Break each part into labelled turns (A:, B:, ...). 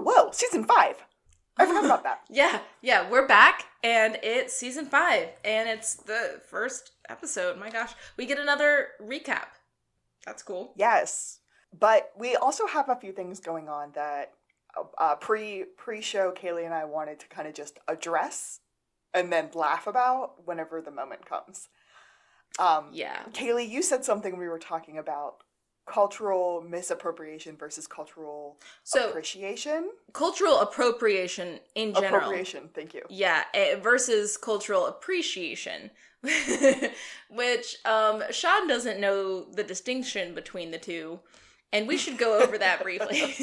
A: whoa, season 5. I forgot about that.
B: Yeah, we're back, and it's season 5, and it's the first episode. My gosh, we get another recap. That's cool.
A: Yes, but we also have a few things going on that pre-show Kaylee and I wanted to kind of just address and then laugh about whenever the moment comes. Kaylee, you said something we were talking about. Cultural misappropriation versus cultural appreciation.
B: Cultural appropriation in general.
A: Appropriation, thank you.
B: Yeah, versus cultural appreciation. Which Shawn doesn't know the distinction between the two. And we should go over that briefly.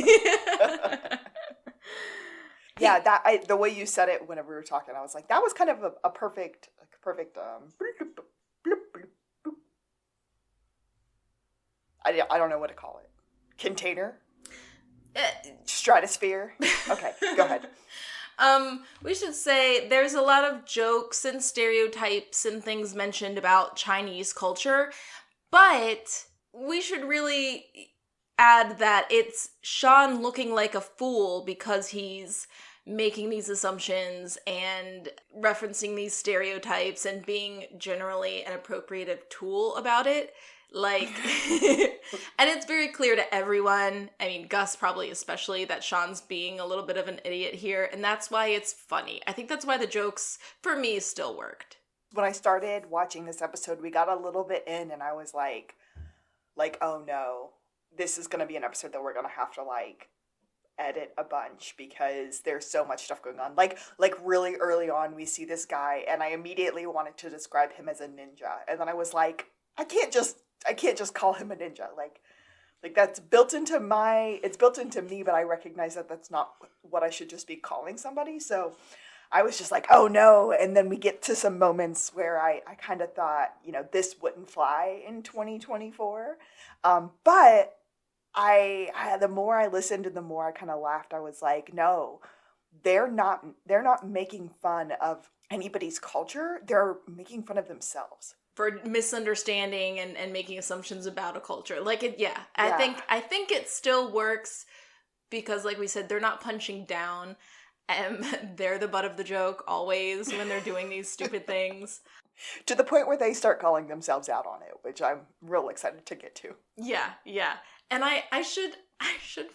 A: Yeah, the way you said it whenever we were talking, I was like, that was kind of a perfect I don't know what to call it. Container? Stratosphere? Okay, go ahead.
B: We should say there's a lot of jokes and stereotypes and things mentioned about Chinese culture, but we should really add that it's Shawn looking like a fool because he's making these assumptions and referencing these stereotypes and being generally an appropriative tool about it. Like, and it's very clear to everyone, I mean, Gus probably especially, that Shawn's being a little bit of an idiot here, and that's why it's funny. I think that's why the jokes, for me, still worked.
A: When I started watching this episode, we got a little bit in, and I was like, oh no, this is going to be an episode that we're going to have to, edit a bunch, because there's so much stuff going on. Like really early on, we see this guy, and I immediately wanted to describe him as a ninja, and then I was like, I can't just call him a ninja. Like that's built into me, but I recognize that that's not what I should just be calling somebody. So I was just like, oh no. And then we get to some moments where I kind of thought, this wouldn't fly in 2024. But the more I listened and the more I kind of laughed, I was like, no, they're not making fun of anybody's culture. They're making fun of themselves.
B: For misunderstanding and making assumptions about a culture. I think it still works because, like we said, they're not punching down. They're the butt of the joke always when they're doing these stupid things.
A: To the point where they start calling themselves out on it, which I'm real excited to get to.
B: Yeah. And I should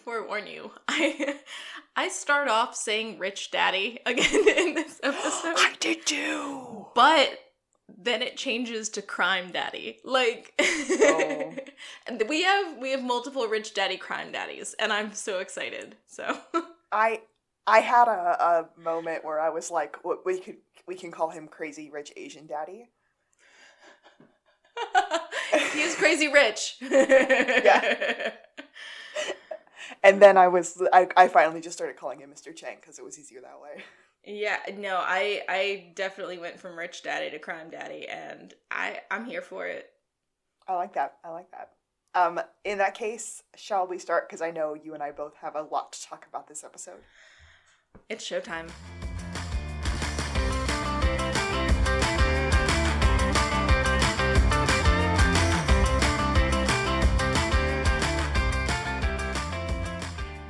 B: forewarn you. I start off saying rich daddy again in this episode.
A: I did too.
B: But then it changes to crime daddy. And we have multiple rich daddy crime daddies, and I'm so excited. So
A: I had a moment where I was like, we can call him crazy rich Asian daddy.
B: He is crazy rich.
A: Yeah. And then I finally just started calling him Mr. Chang because it was easier that way.
B: Yeah, no, I definitely went from rich daddy to crime daddy, and I'm here for it.
A: I like that. In that case, shall we start? Because I know you and I both have a lot to talk about this episode.
B: It's showtime.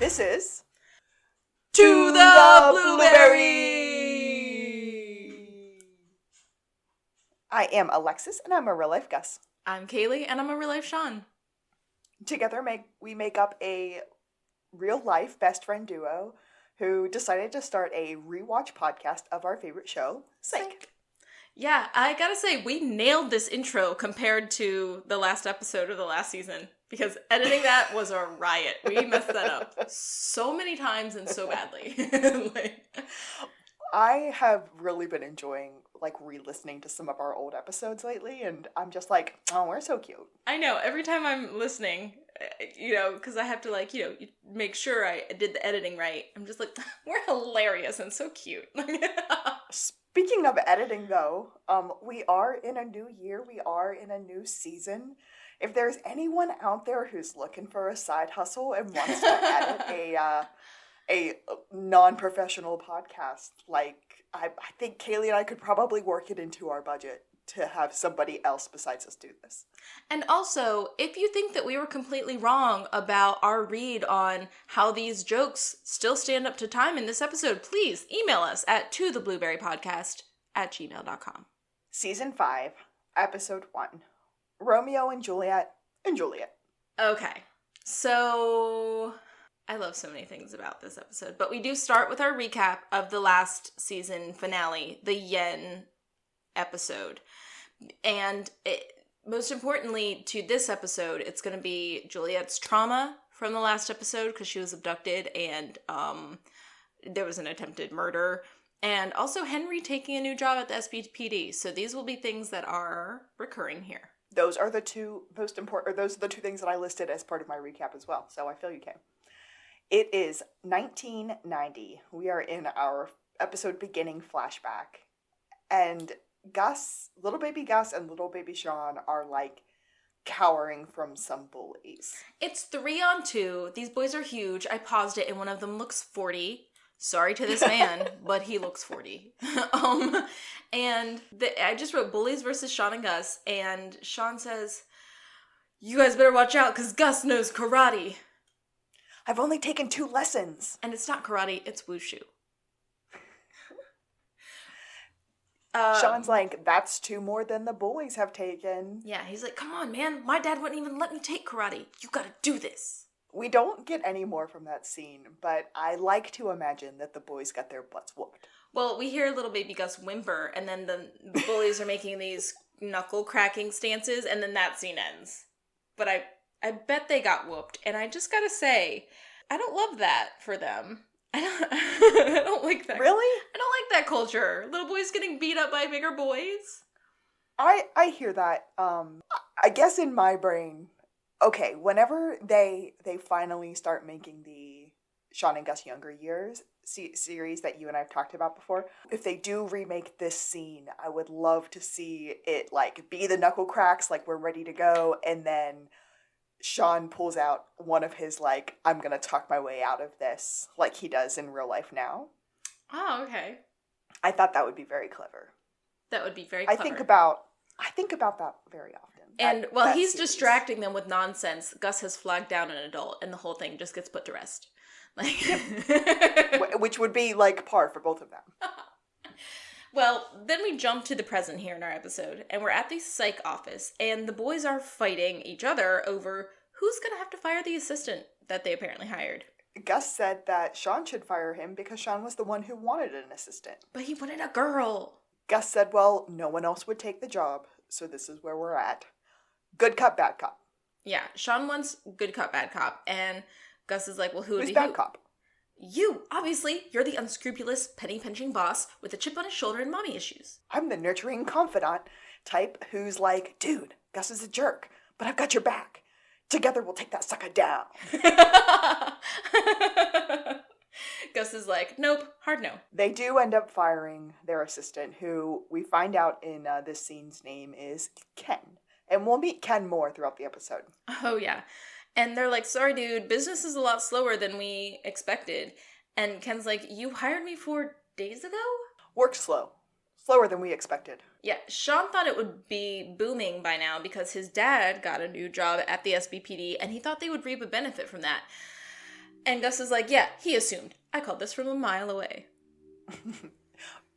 A: This is
B: To the Blueberry!
A: I am Alexis, and I'm a real life Gus.
B: I'm Kaylee, and I'm a real life Shawn.
A: Together, we make up a real life best friend duo who decided to start a rewatch podcast of our favorite show, Psych.
B: Yeah, I gotta say, we nailed this intro compared to the last episode of the last season. Because editing that was a riot. We messed that up so many times and so badly.
A: I have really been enjoying, re-listening to some of our old episodes lately, and I'm just like, oh, we're so cute.
B: I know. Every time I'm listening, because I have to, make sure I did the editing right. I'm just like, we're hilarious and so cute.
A: Speaking of editing, though, we are in a new year. We are in a new season. If there's anyone out there who's looking for a side hustle and wants to edit a non-professional podcast, I think Kaylee and I could probably work it into our budget. to have somebody else besides us do this.
B: And also, if you think that we were completely wrong about our read on how these jokes still stand up to time in this episode, please email us at totheblueberrypodcast@gmail.com.
A: Season 5, Episode 1, Romeo and Juliet and Juliet.
B: Okay, so I love so many things about this episode, but we do start with our recap of the last season finale, the Yen episode. And most importantly to this episode, it's going to be Juliet's trauma from the last episode because she was abducted and there was an attempted murder. And also Henry taking a new job at the SBPD. So these will be things that are recurring here.
A: Those are the two most important, or those are the two things that I listed as part of my recap as well. So I feel you can. It is 1990. We are in our episode beginning flashback. And Gus, little baby Gus and little baby Shawn are like cowering from some bullies.
B: It's 3-on-2. These boys are huge. I paused it and one of them looks 40. Sorry to this man, but he looks 40. And I just wrote bullies versus Shawn and Gus, and Shawn says, "You guys better watch out because Gus knows karate."
A: I've only taken 2 lessons.
B: And it's not karate, it's wushu.
A: Shawn's like, that's 2 more than the boys have taken.
B: Yeah, he's like, come on, man. My dad wouldn't even let me take karate. You gotta do this.
A: We don't get any more from that scene, but I like to imagine that the boys got their butts whooped.
B: Well, we hear little baby Gus whimper, and then the bullies are making these knuckle-cracking stances, and then that scene ends. But I bet they got whooped, and I just gotta say, I don't love that for them. I don't like that.
A: Really?
B: I don't like that culture. Little boys getting beat up by bigger boys.
A: I hear that. I guess in my brain, okay, whenever they finally start making the Shawn and Gus Younger Years series that you and I have talked about before, if they do remake this scene, I would love to see it like be the knuckle cracks, like we're ready to go, and then Shawn pulls out one of his, like, I'm gonna talk my way out of this, like he does in real life now.
B: Oh, okay.
A: I thought that would be very clever.
B: That would be very clever.
A: I think about that very often.
B: And while he's distracting them with nonsense, Gus has flagged down an adult, and the whole thing just gets put to rest. Like,
A: which would be, like, par for both of them.
B: Well, then we jump to the present here in our episode, and we're at the psych office, and the boys are fighting each other over who's going to have to fire the assistant that they apparently hired.
A: Gus said that Shawn should fire him because Shawn was the one who wanted an assistant.
B: But he wanted a girl.
A: Gus said, well, no one else would take the job, so this is where we're at. Good cop, bad cop.
B: Yeah, Shawn wants good cop, bad cop, and Gus is like, well, who's
A: bad cop?
B: You, obviously. You're the unscrupulous, penny-pinching boss with a chip on his shoulder and mommy issues.
A: I'm the nurturing confidant type who's like, dude, Gus is a jerk, but I've got your back. Together we'll take that sucker down.
B: Gus is like, nope, hard no.
A: They do end up firing their assistant, who we find out in this scene's name is Ken. And we'll meet Ken more throughout the episode.
B: Oh, yeah. And they're like, sorry, dude, business is a lot slower than we expected. And Ken's like, you hired me 4 days ago?
A: Worked slow. Slower than we expected.
B: Yeah, Shawn thought it would be booming by now because his dad got a new job at the SBPD and he thought they would reap a benefit from that. And Gus is like, yeah, he assumed. I called this from a mile away.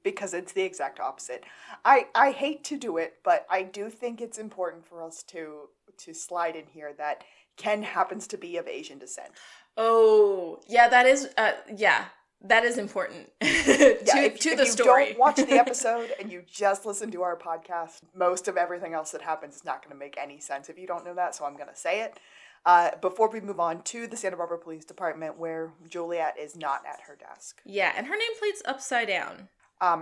A: Because it's the exact opposite. I hate to do it, but I do think it's important for us to slide in here that Ken happens to be of Asian descent.
B: Oh, yeah, that is important to the story.
A: If you don't watch the episode and you just listen to our podcast, most of everything else that happens is not going to make any sense if you don't know that, so I'm going to say it. Before we move on to the Santa Barbara Police Department, where Juliet is not at her desk.
B: Yeah, and her nameplate's upside down.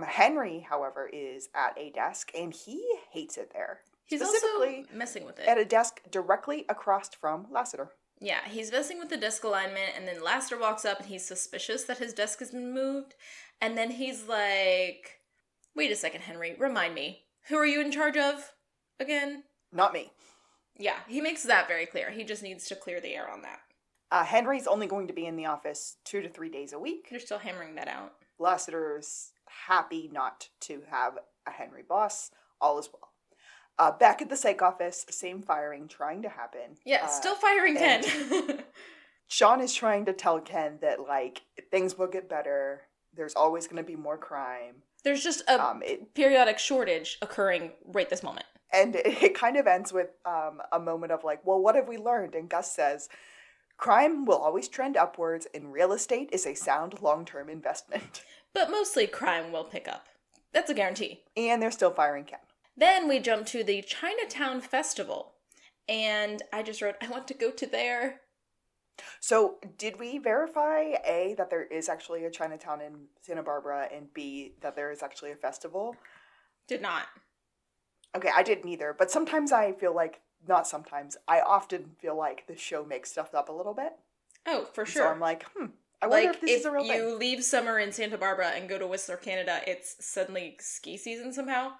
A: Henry, however, is at a desk, and he hates it there.
B: He's also messing with it.
A: At a desk directly across from Lassiter.
B: Yeah, he's messing with the desk alignment, and then Lassiter walks up, and he's suspicious that his desk has been moved. And then he's like, wait a second, Henry, remind me. Who are you in charge of again?
A: Not me.
B: Yeah, he makes that very clear. He just needs to clear the air on that.
A: Henry's only going to be in the office 2 to 3 days a week.
B: They're still hammering that out.
A: Lassiter's happy not to have a Henry boss. All is well. Back at the psych office, same firing trying to happen.
B: Yeah, still firing Ken.
A: Shawn is trying to tell Ken that, like, things will get better. There's always going to be more crime.
B: There's just a periodic shortage occurring right this moment.
A: And it kind of ends with a moment of like, well, what have we learned? And Gus says, crime will always trend upwards and real estate is a sound long-term investment.
B: But mostly crime will pick up. That's a guarantee.
A: And they're still firing Ken. Then
B: we jump to the Chinatown Festival. And I just wrote, I want to go to there.
A: So did we verify, A, that there is actually a Chinatown in Santa Barbara, and B, that there is actually a festival?
B: Did not.
A: Okay, I didn't either. But sometimes I feel like, not sometimes, I often feel like the show makes stuff up a little bit.
B: Oh, for sure.
A: So I'm like, I wonder if this is a real thing.
B: If you leave summer in Santa Barbara and go to Whistler, Canada, it's suddenly ski season somehow.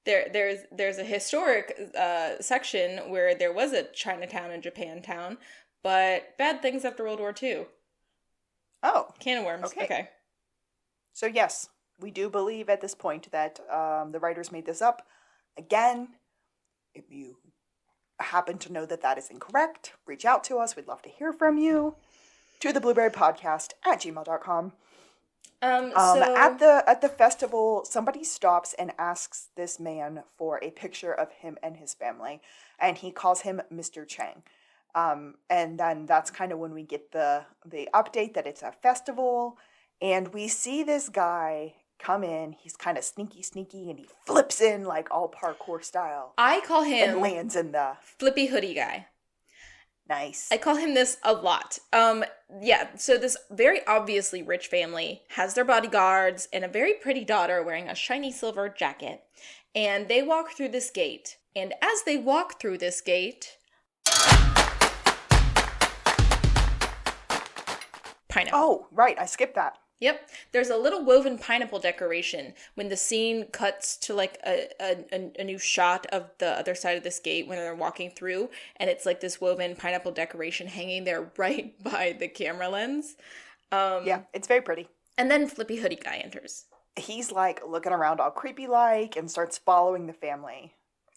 B: There's a historic section where there was a Chinatown in Japantown, but bad things after World War II.
A: Oh.
B: Can of worms. Okay.
A: So yes, we do believe at this point that the writers made this up. Again, if you happen to know that that is incorrect, reach out to us. We'd love to hear from you. totheblueberrypodcast@gmail.com. At the festival, somebody stops and asks this man for a picture of him and his family, and he calls him Mr. Chang. And then that's kind of when we get the update that it's a festival, and we see this guy come in. He's kind of sneaky, and he flips in like all parkour style.
B: I call him
A: and lands in the
B: flippy hoodie guy.
A: Nice.
B: I call him this a lot. So this very obviously rich family has their bodyguards and a very pretty daughter wearing a shiny silver jacket. And they walk through this gate. And as they walk through this gate... Pineapple.
A: Oh, right. I skipped that.
B: Yep. There's a little woven pineapple decoration when the scene cuts to like a new shot of the other side of this gate when they're walking through, and it's like this woven pineapple decoration hanging there right by the camera lens.
A: Yeah, it's very pretty.
B: And then Flippy Hoodie Guy enters.
A: He's like looking around all creepy like and starts following the family.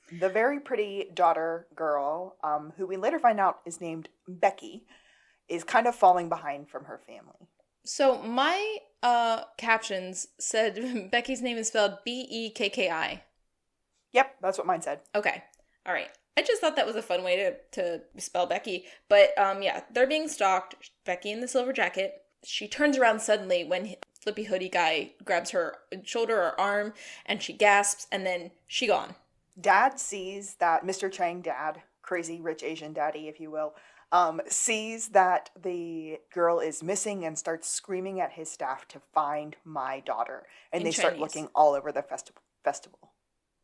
A: The very pretty daughter girl, who we later find out is named Becky, is kind of falling behind from her family.
B: So my captions said Becky's name is spelled Bekki.
A: Yep, that's what mine said.
B: Okay. All right. I just thought that was a fun way to spell Becky. But yeah, they're being stalked. Becky in the silver jacket. She turns around suddenly when Flippy Hoodie Guy grabs her shoulder or arm, and she gasps, and then she gone.
A: Dad sees that Mr. Chang dad, crazy rich Asian daddy, if you will, sees that the girl is missing and starts screaming at his staff to find my daughter. And they start looking all over the festival.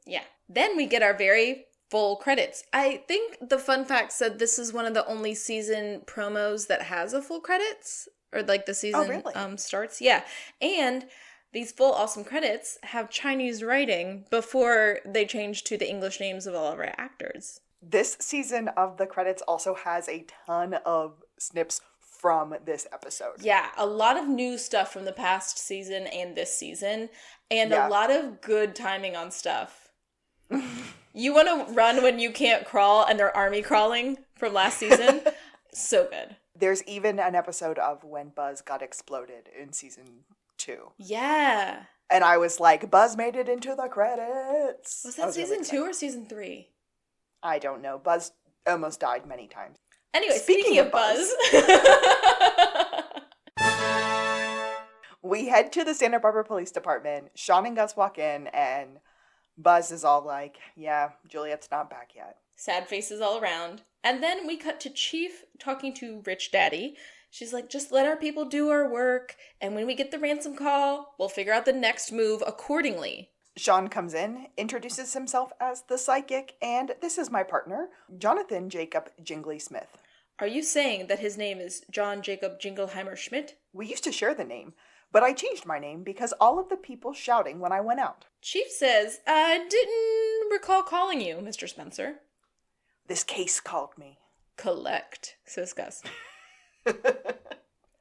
A: Yeah.
B: Then we get our very full credits. I think the fun fact said this is one of the only season promos that has a full credits. Or like the season starts. Yeah. And these full awesome credits have Chinese writing before they change to the English names of all of our actors.
A: This season of the credits also has a ton of snips from this episode.
B: Yeah, a lot of new stuff from the past season and this season, and a lot of good timing on stuff. You want to run when you can't crawl, and they're army crawling from last season? So good.
A: There's even an episode of when Buzz got exploded in season 2.
B: Yeah.
A: And I was like, Buzz made it into the credits.
B: Was that season 2 or season 3?
A: I don't know. Buzz almost died many times.
B: Anyway, speaking of Buzz.
A: We head to the Santa Barbara Police Department. Shawn and Gus walk in, and Buzz is all like, yeah, Juliet's not back yet.
B: Sad faces all around. And then we cut to Chief talking to Rich Daddy. She's like, just let our people do our work, and when we get the ransom call, we'll figure out the next move accordingly.
A: Shawn comes in, introduces himself as the psychic, and this is my partner, Jonathan Jacob Jingley Smith.
B: Are you saying that his name is John Jacob Jingleheimer Schmidt?
A: We used to share the name, but I changed my name because all of the people shouting when I went out.
B: Chief says, I didn't recall calling you, Mr. Spencer.
A: This case called me.
B: Collect, says Gus.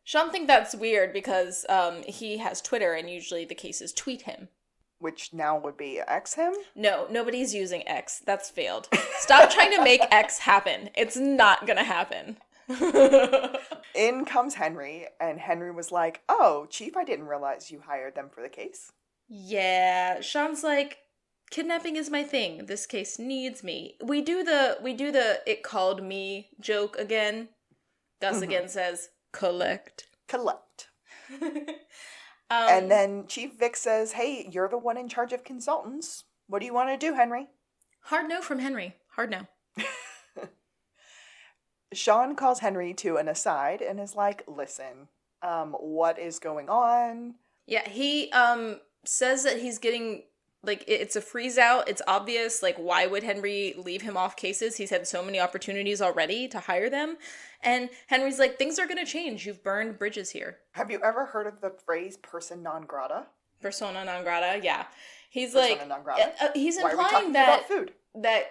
B: Shawn thinks that's weird because he has Twitter and usually the cases tweet him.
A: which now would be X him?
B: No, nobody's using X. That's failed. Stop trying to make X happen. It's not gonna happen.
A: In comes Henry, and Henry was like, "Oh, Chief, I didn't realize you hired them for the case."
B: Yeah, Shawn's like, kidnapping is my thing. This case needs me. We do the it called me joke again. Gus again says, collect.
A: And then Chief Vick says, "Hey, you're the one in charge of consultants. What do you want to do, Henry?"
B: Hard no from Henry. Hard no.
A: Shawn calls Henry to an aside and is like, "Listen, what is going on?"
B: Yeah, he says that he's getting, like, it's a freeze out. It's obvious, like, why would Henry leave him off cases? He's had so many opportunities already to hire them. And Henry's like, things are going to change. You've burned bridges here.
A: Have you ever heard of the phrase person non grata?
B: Persona non grata, yeah. He's
A: Persona
B: like,
A: non grata.
B: He's
A: Why are we
B: implying
A: talking
B: that
A: about food?
B: that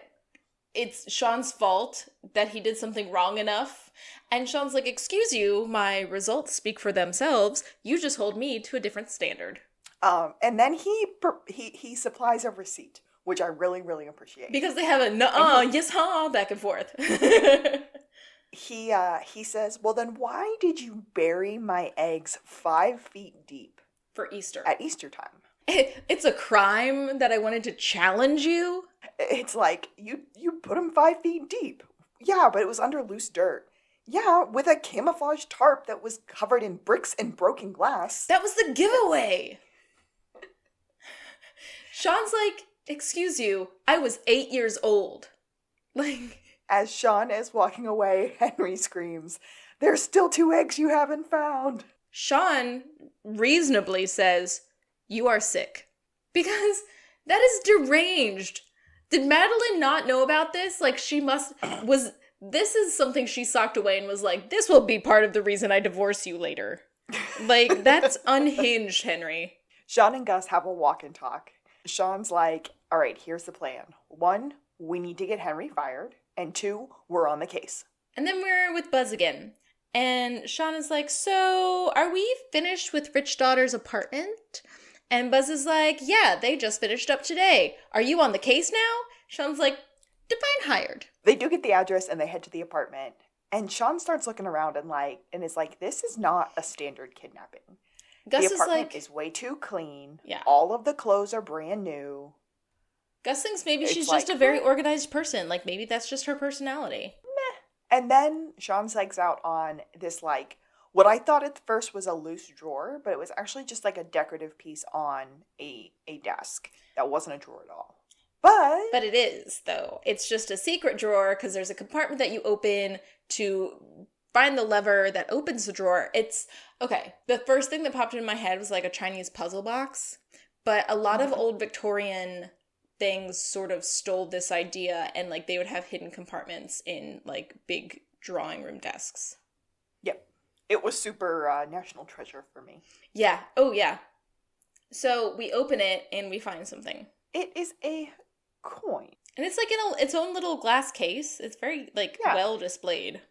B: it's Shawn's fault that he did something wrong enough. And Shawn's like, excuse you, my results speak for themselves. You just hold me to a different standard.
A: And then he supplies a receipt, which I really, really appreciate.
B: Because they have a yes, huh, back and forth.
A: He says, "Well, then why did you bury my eggs 5 feet deep
B: For Easter.
A: at Easter time?"
B: It's a crime that I wanted to challenge you.
A: It's like, you put them 5 feet deep. Yeah, but it was under loose dirt. Yeah, with a camouflage tarp that was covered in bricks and broken glass.
B: That was the giveaway. Shawn's like, excuse you, I was 8 years old. Like,
A: as Shawn is walking away, Henry screams, "There's still 2 eggs you haven't found."
B: Shawn reasonably says, you are sick. Because that is deranged. Did Madeline not know about this? Like, this is something she socked away and was like, this will be part of the reason I divorce you later. Like, that's unhinged, Henry.
A: Shawn and Gus have a walk and talk. Shawn's like, "All right, here's the plan. 1, we need to get Henry fired. And 2, we're on the case."
B: And then we're with Buzz again. And Shawn is like, so are we finished with Rich Daughter's apartment? And Buzz is like, yeah, they just finished up today. Are you on the case now? Shawn's like, define hired.
A: They do get the address and they head to the apartment. And Shawn starts looking around and is like, this is not a standard kidnapping.
B: Gus
A: the apartment
B: is like,
A: is way too clean.
B: Yeah.
A: All of the clothes are brand new.
B: Gus thinks maybe she's
A: It's
B: just
A: like,
B: a very organized person. Like, maybe that's just her personality.
A: And then Shawn psychs out on this, like, what I thought at first was a loose drawer, but it was actually just like a decorative piece on a desk. That wasn't a drawer at all. But
B: it is, though. It's just a secret drawer because there's a compartment that you open to find the lever that opens the drawer. It's, okay, the first thing that popped in my head was like a Chinese puzzle box. But a lot of old Victorian things sort of stole this idea, and like they would have hidden compartments in like big drawing room desks.
A: Yep. It was super national treasure for me.
B: Yeah. Oh, yeah. So we open it and we find something.
A: It is a coin.
B: And it's like in its own little glass case. It's very like well displayed.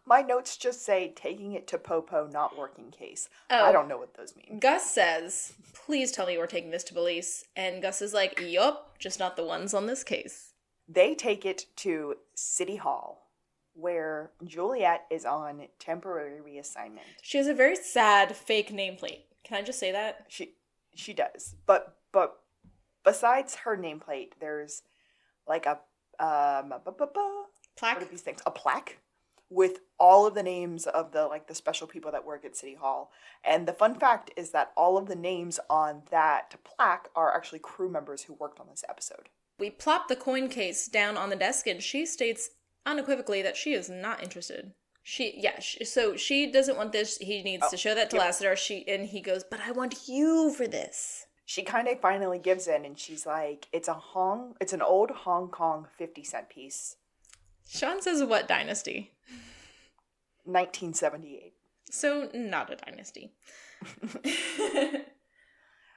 A: My notes just say taking it to Popo, not working case.
B: Oh.
A: I don't know what those mean.
B: Gus says, please tell me we're taking this to police. And Gus is like, yup, just not the ones on this case.
A: They take it to City Hall, where Juliet is on temporary reassignment.
B: She has a very sad fake nameplate. Can I just say that?
A: She does. But besides her nameplate, there's like a
B: Plaque?
A: What are these things? A plaque with all of the names of the special people that work at City Hall. And the fun fact is that all of the names on that plaque are actually crew members who worked on this episode.
B: We plop the coin case down on the desk and she states unequivocally that she is not interested. So she doesn't want this. He needs to show that to Lassiter. And he goes, but I want you for this.
A: She kind of finally gives in and she's like, it's an old Hong Kong 50-cent piece.
B: Shawn says what dynasty?
A: 1978.
B: So not a dynasty.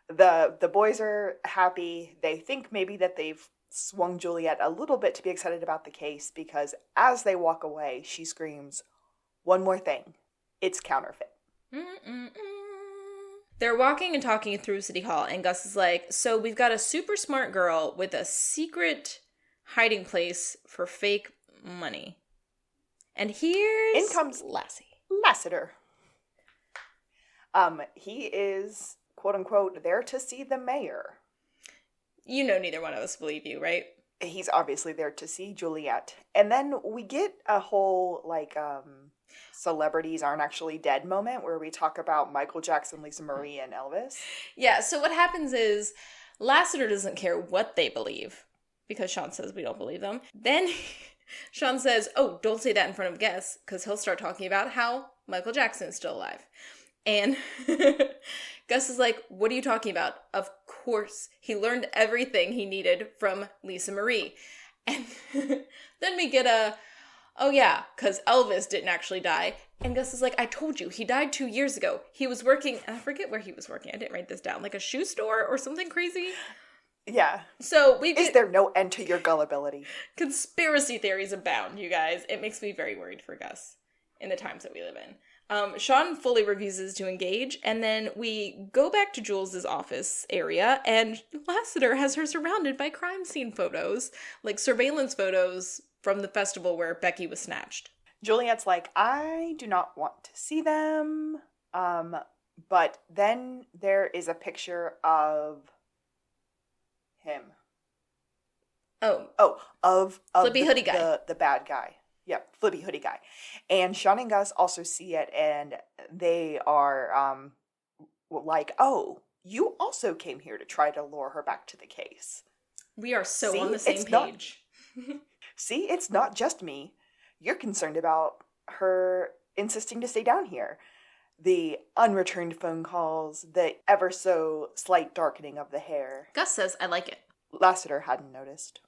A: The boys are happy. They think maybe that they've swung Juliet a little bit to be excited about the case because as they walk away, she screams, one more thing. It's counterfeit.
B: They're walking and talking through City Hall, and Gus is like, so we've got a super smart girl with a secret hiding place for fake money. And here's...
A: In comes Lassiter. He is, quote-unquote, there to see the mayor.
B: You know neither one of us believe you, right?
A: He's obviously there to see Juliet. And then we get a whole, like, celebrities aren't actually dead moment where we talk about Michael Jackson, Lisa Marie, and Elvis.
B: Yeah, so what happens is Lassiter doesn't care what they believe because Shawn says we don't believe them. Then Shawn says, oh, don't say that in front of Gus because he'll start talking about how Michael Jackson is still alive. And Gus is like, what are you talking about? Of course, he learned everything he needed from Lisa Marie. And then we get a, oh yeah, because Elvis didn't actually die. And Gus is like, I told you, he died 2 years ago. He was working, and I forget where he was working. I didn't write this down. Like a shoe store or something crazy?
A: Yeah.
B: So we get...
A: Is there no end to your gullibility?
B: Conspiracy theories abound, you guys. It makes me very worried for Gus in the times that we live in. Shawn fully refuses to engage, and then we go back to Jules' office area, and Lassiter has her surrounded by crime scene photos, like surveillance photos from the festival where Becky was snatched.
A: Juliet's like, I do not want to see them, but then there is a picture of him. Of
B: Flippy hoodie guy.
A: The bad guy. Yep, flippy hoodie guy. And Shawn and Gus also see it, and they are like, oh, you also came here to try to lure her back to the case.
B: We are so on the same page.
A: See, it's not just me. You're concerned about her insisting to stay down here. The unreturned phone calls, the ever so slight darkening of the hair.
B: Gus says, I like it.
A: Lassiter hadn't noticed.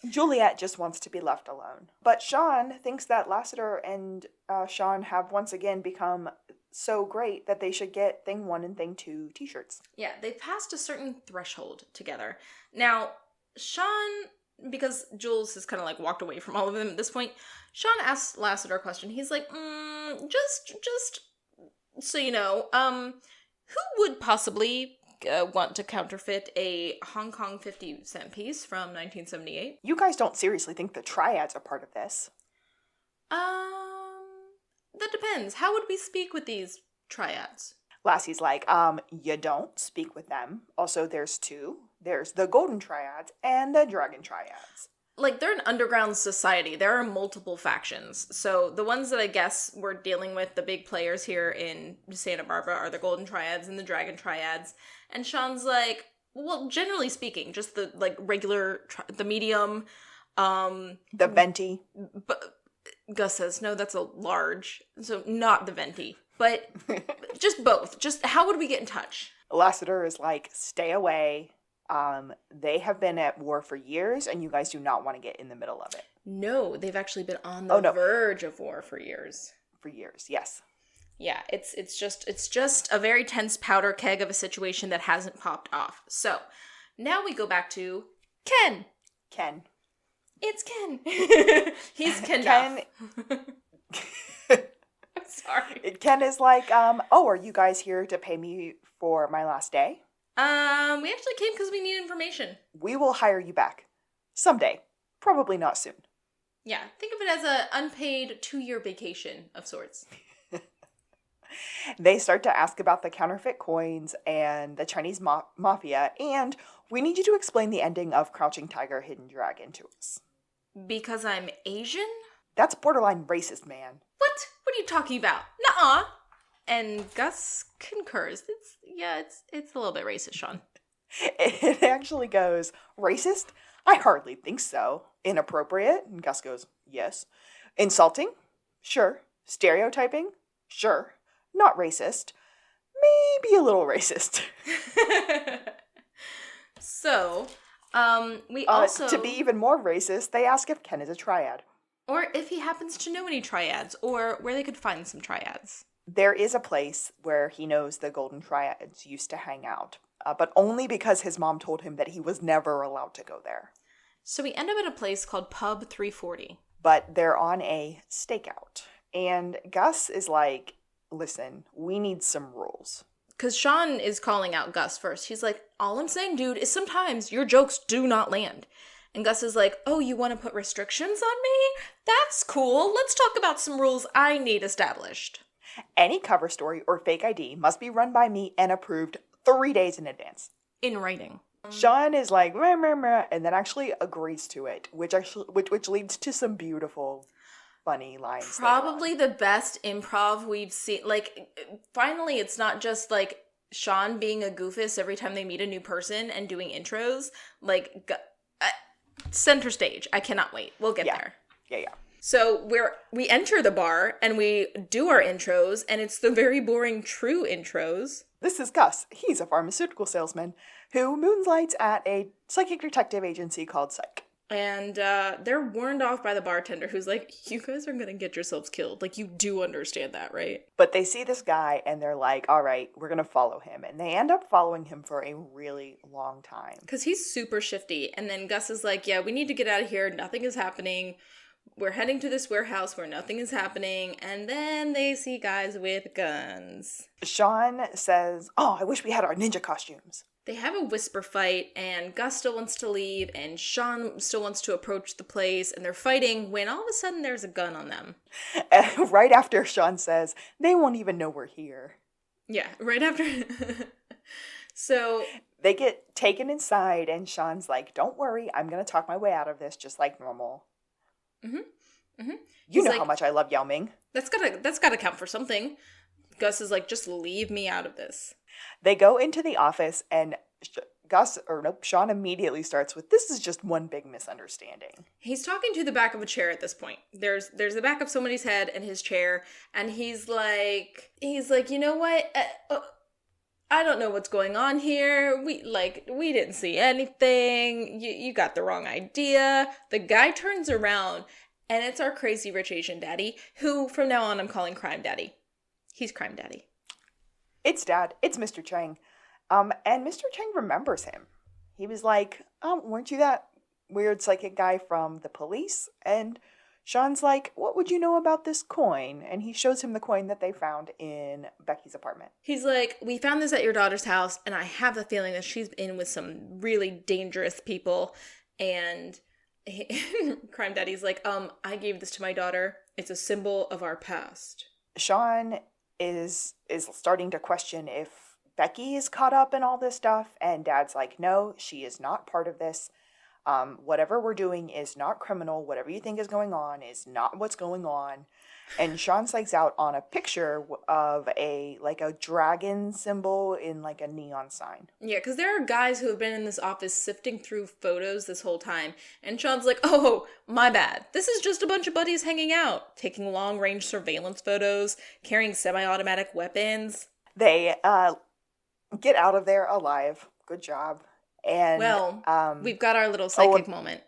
A: Juliet just wants to be left alone. But Shawn thinks that Lassiter and Shawn have once again become so great that they should get Thing 1 and Thing 2 t-shirts.
B: Yeah, they've passed a certain threshold together. Now, Shawn, because Jules has kind of like walked away from all of them at this point, Shawn asks Lassiter a question. He's like, just so you know, who would possibly want to counterfeit a Hong Kong 50-cent piece from 1978?
A: You guys don't seriously think the triads are part of this?
B: That depends. How would we speak with these triads?
A: Lassie's like, you don't speak with them. Also, there's two. There's the Golden Triads and the Dragon Triads.
B: Like, they're an underground society. There are multiple factions. So the ones that I guess we're dealing with, the big players here in Santa Barbara, are the Golden Triads and the Dragon Triads. And Shawn's like, well, generally speaking, just the, like, regular, the medium.
A: The venti.
B: But Gus says, no, that's a large. So not the venti. But just both. Just how would we get in touch?
A: Lassiter is like, stay away. They have been at war for years, and you guys do not want to get in the middle of it.
B: No, they've actually been on the verge of war for years.
A: For years, yes.
B: Yeah, it's just a very tense powder keg of a situation that hasn't popped off. So, now we go back to Ken. It's Ken. He's Ken. I'm sorry.
A: Ken is like, oh, are you guys here to pay me for my last day?
B: We actually came because we need information.
A: We will hire you back. Someday. Probably not soon.
B: Yeah, think of it as an unpaid 2-year vacation of sorts.
A: They start to ask about the counterfeit coins and the Chinese mafia, and we need you to explain the ending of Crouching Tiger, Hidden Dragon to us.
B: Because I'm Asian?
A: That's borderline racist, man.
B: What? What are you talking about? Nuh-uh. And Gus concurs. It's a little bit racist, Shawn.
A: It actually goes, racist? I hardly think so. Inappropriate? And Gus goes, yes. Insulting? Sure. Stereotyping? Sure. Not racist. Maybe a little racist.
B: So, we also...
A: to be even more racist, they ask if Ken is a triad.
B: Or if he happens to know any triads, or where they could find some triads.
A: There is a place where he knows the Golden Triads used to hang out, but only because his mom told him that he was never allowed to go there.
B: So we end up at a place called Pub 340.
A: But they're on a stakeout. And Gus is like, listen, we need some rules.
B: because Shawn is calling out Gus first. He's like, all I'm saying, dude, is sometimes your jokes do not land. And Gus is like, oh, you want to put restrictions on me? That's cool. Let's talk about some rules I need established.
A: Any cover story or fake ID must be run by me and approved 3 days in advance.
B: In writing.
A: Shawn is like, meh, meh, meh, and then actually agrees to it, which leads to some beautiful, funny lines.
B: Probably the best improv we've seen. Like, finally, it's not just like Shawn being a goofus every time they meet a new person and doing intros. Like, center stage. I cannot wait. We'll get there.
A: Yeah.
B: So we enter the bar and we do our intros, and it's the very boring true intros.
A: This is Gus. He's a pharmaceutical salesman who moonlights at a psychic detective agency called Psych.
B: And they're warned off by the bartender, who's like, you guys are going to get yourselves killed. Like, you do understand that, right?
A: But they see this guy and they're like, all right, we're going to follow him. And they end up following him for a really long time.
B: Because he's super shifty. And then Gus is like, yeah, we need to get out of here. Nothing is happening. We're heading to this warehouse where nothing is happening. And then they see guys with guns.
A: Shawn says, oh, I wish we had our ninja costumes.
B: They have a whisper fight, and Gus still wants to leave, and Shawn still wants to approach the place, and they're fighting when all of a sudden there's a gun on them.
A: Right after Shawn says, they won't even know we're here.
B: Yeah, right after. So
A: they get taken inside, and Shawn's like, don't worry, I'm going to talk my way out of this just like normal. You know like, how much I love Yao Ming.
B: That's gotta count for something. Gus is like, just leave me out of this.
A: They go into the office, and Shawn immediately starts with, this is just one big misunderstanding.
B: He's talking to the back of a chair at this point. There's the back of somebody's head and his chair, and he's like, you know what? I don't know what's going on here. We didn't see anything. You got the wrong idea. The guy turns around, and it's our crazy rich Asian daddy, who from now on I'm calling Crime Daddy. He's Crime Daddy.
A: It's Dad. It's Mr. Chang. And Mr. Chang remembers him. He was like, weren't you that weird psychic guy from the police? And Shawn's like, what would you know about this coin? And he shows him the coin that they found in Becky's apartment.
B: He's like, we found this at your daughter's house, and I have the feeling that she's in with some really dangerous people. And Crime Daddy's like, I gave this to my daughter. It's a symbol of our past.
A: Shawn is starting to question if Becky is caught up in all this stuff, and Dad's like, no, she is not part of this. Whatever we're doing is not criminal. Whatever you think is going on is not what's going on. And Shawn psychs out on a picture of a dragon symbol in like a neon sign. Yeah,
B: because there are guys who have been in this office sifting through photos this whole time. And Shawn's like, oh, my bad. This is just a bunch of buddies hanging out, taking long-range surveillance photos, carrying semi-automatic weapons.
A: They get out of there alive. Good job. And
B: we've got our little psychic moment.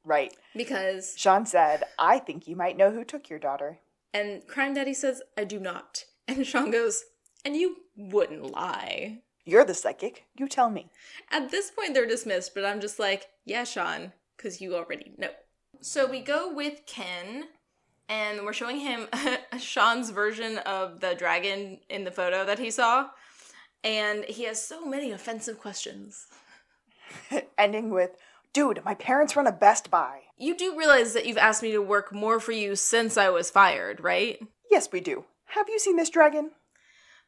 A: Right.
B: Because
A: Shawn said, I think you might know who took your daughter.
B: And Crime Daddy says, I do not. And Shawn goes, and you wouldn't lie.
A: You're the psychic. You tell me.
B: At this point, they're dismissed, but I'm just like, yeah, Shawn, because you already know. So we go with Ken, and we're showing him Shawn's version of the dragon in the photo that he saw. And he has so many offensive questions.
A: Ending with, dude, my parents run a Best Buy.
B: You do realize that you've asked me to work more for you since I was fired, right?
A: Yes, we do. Have you seen this dragon?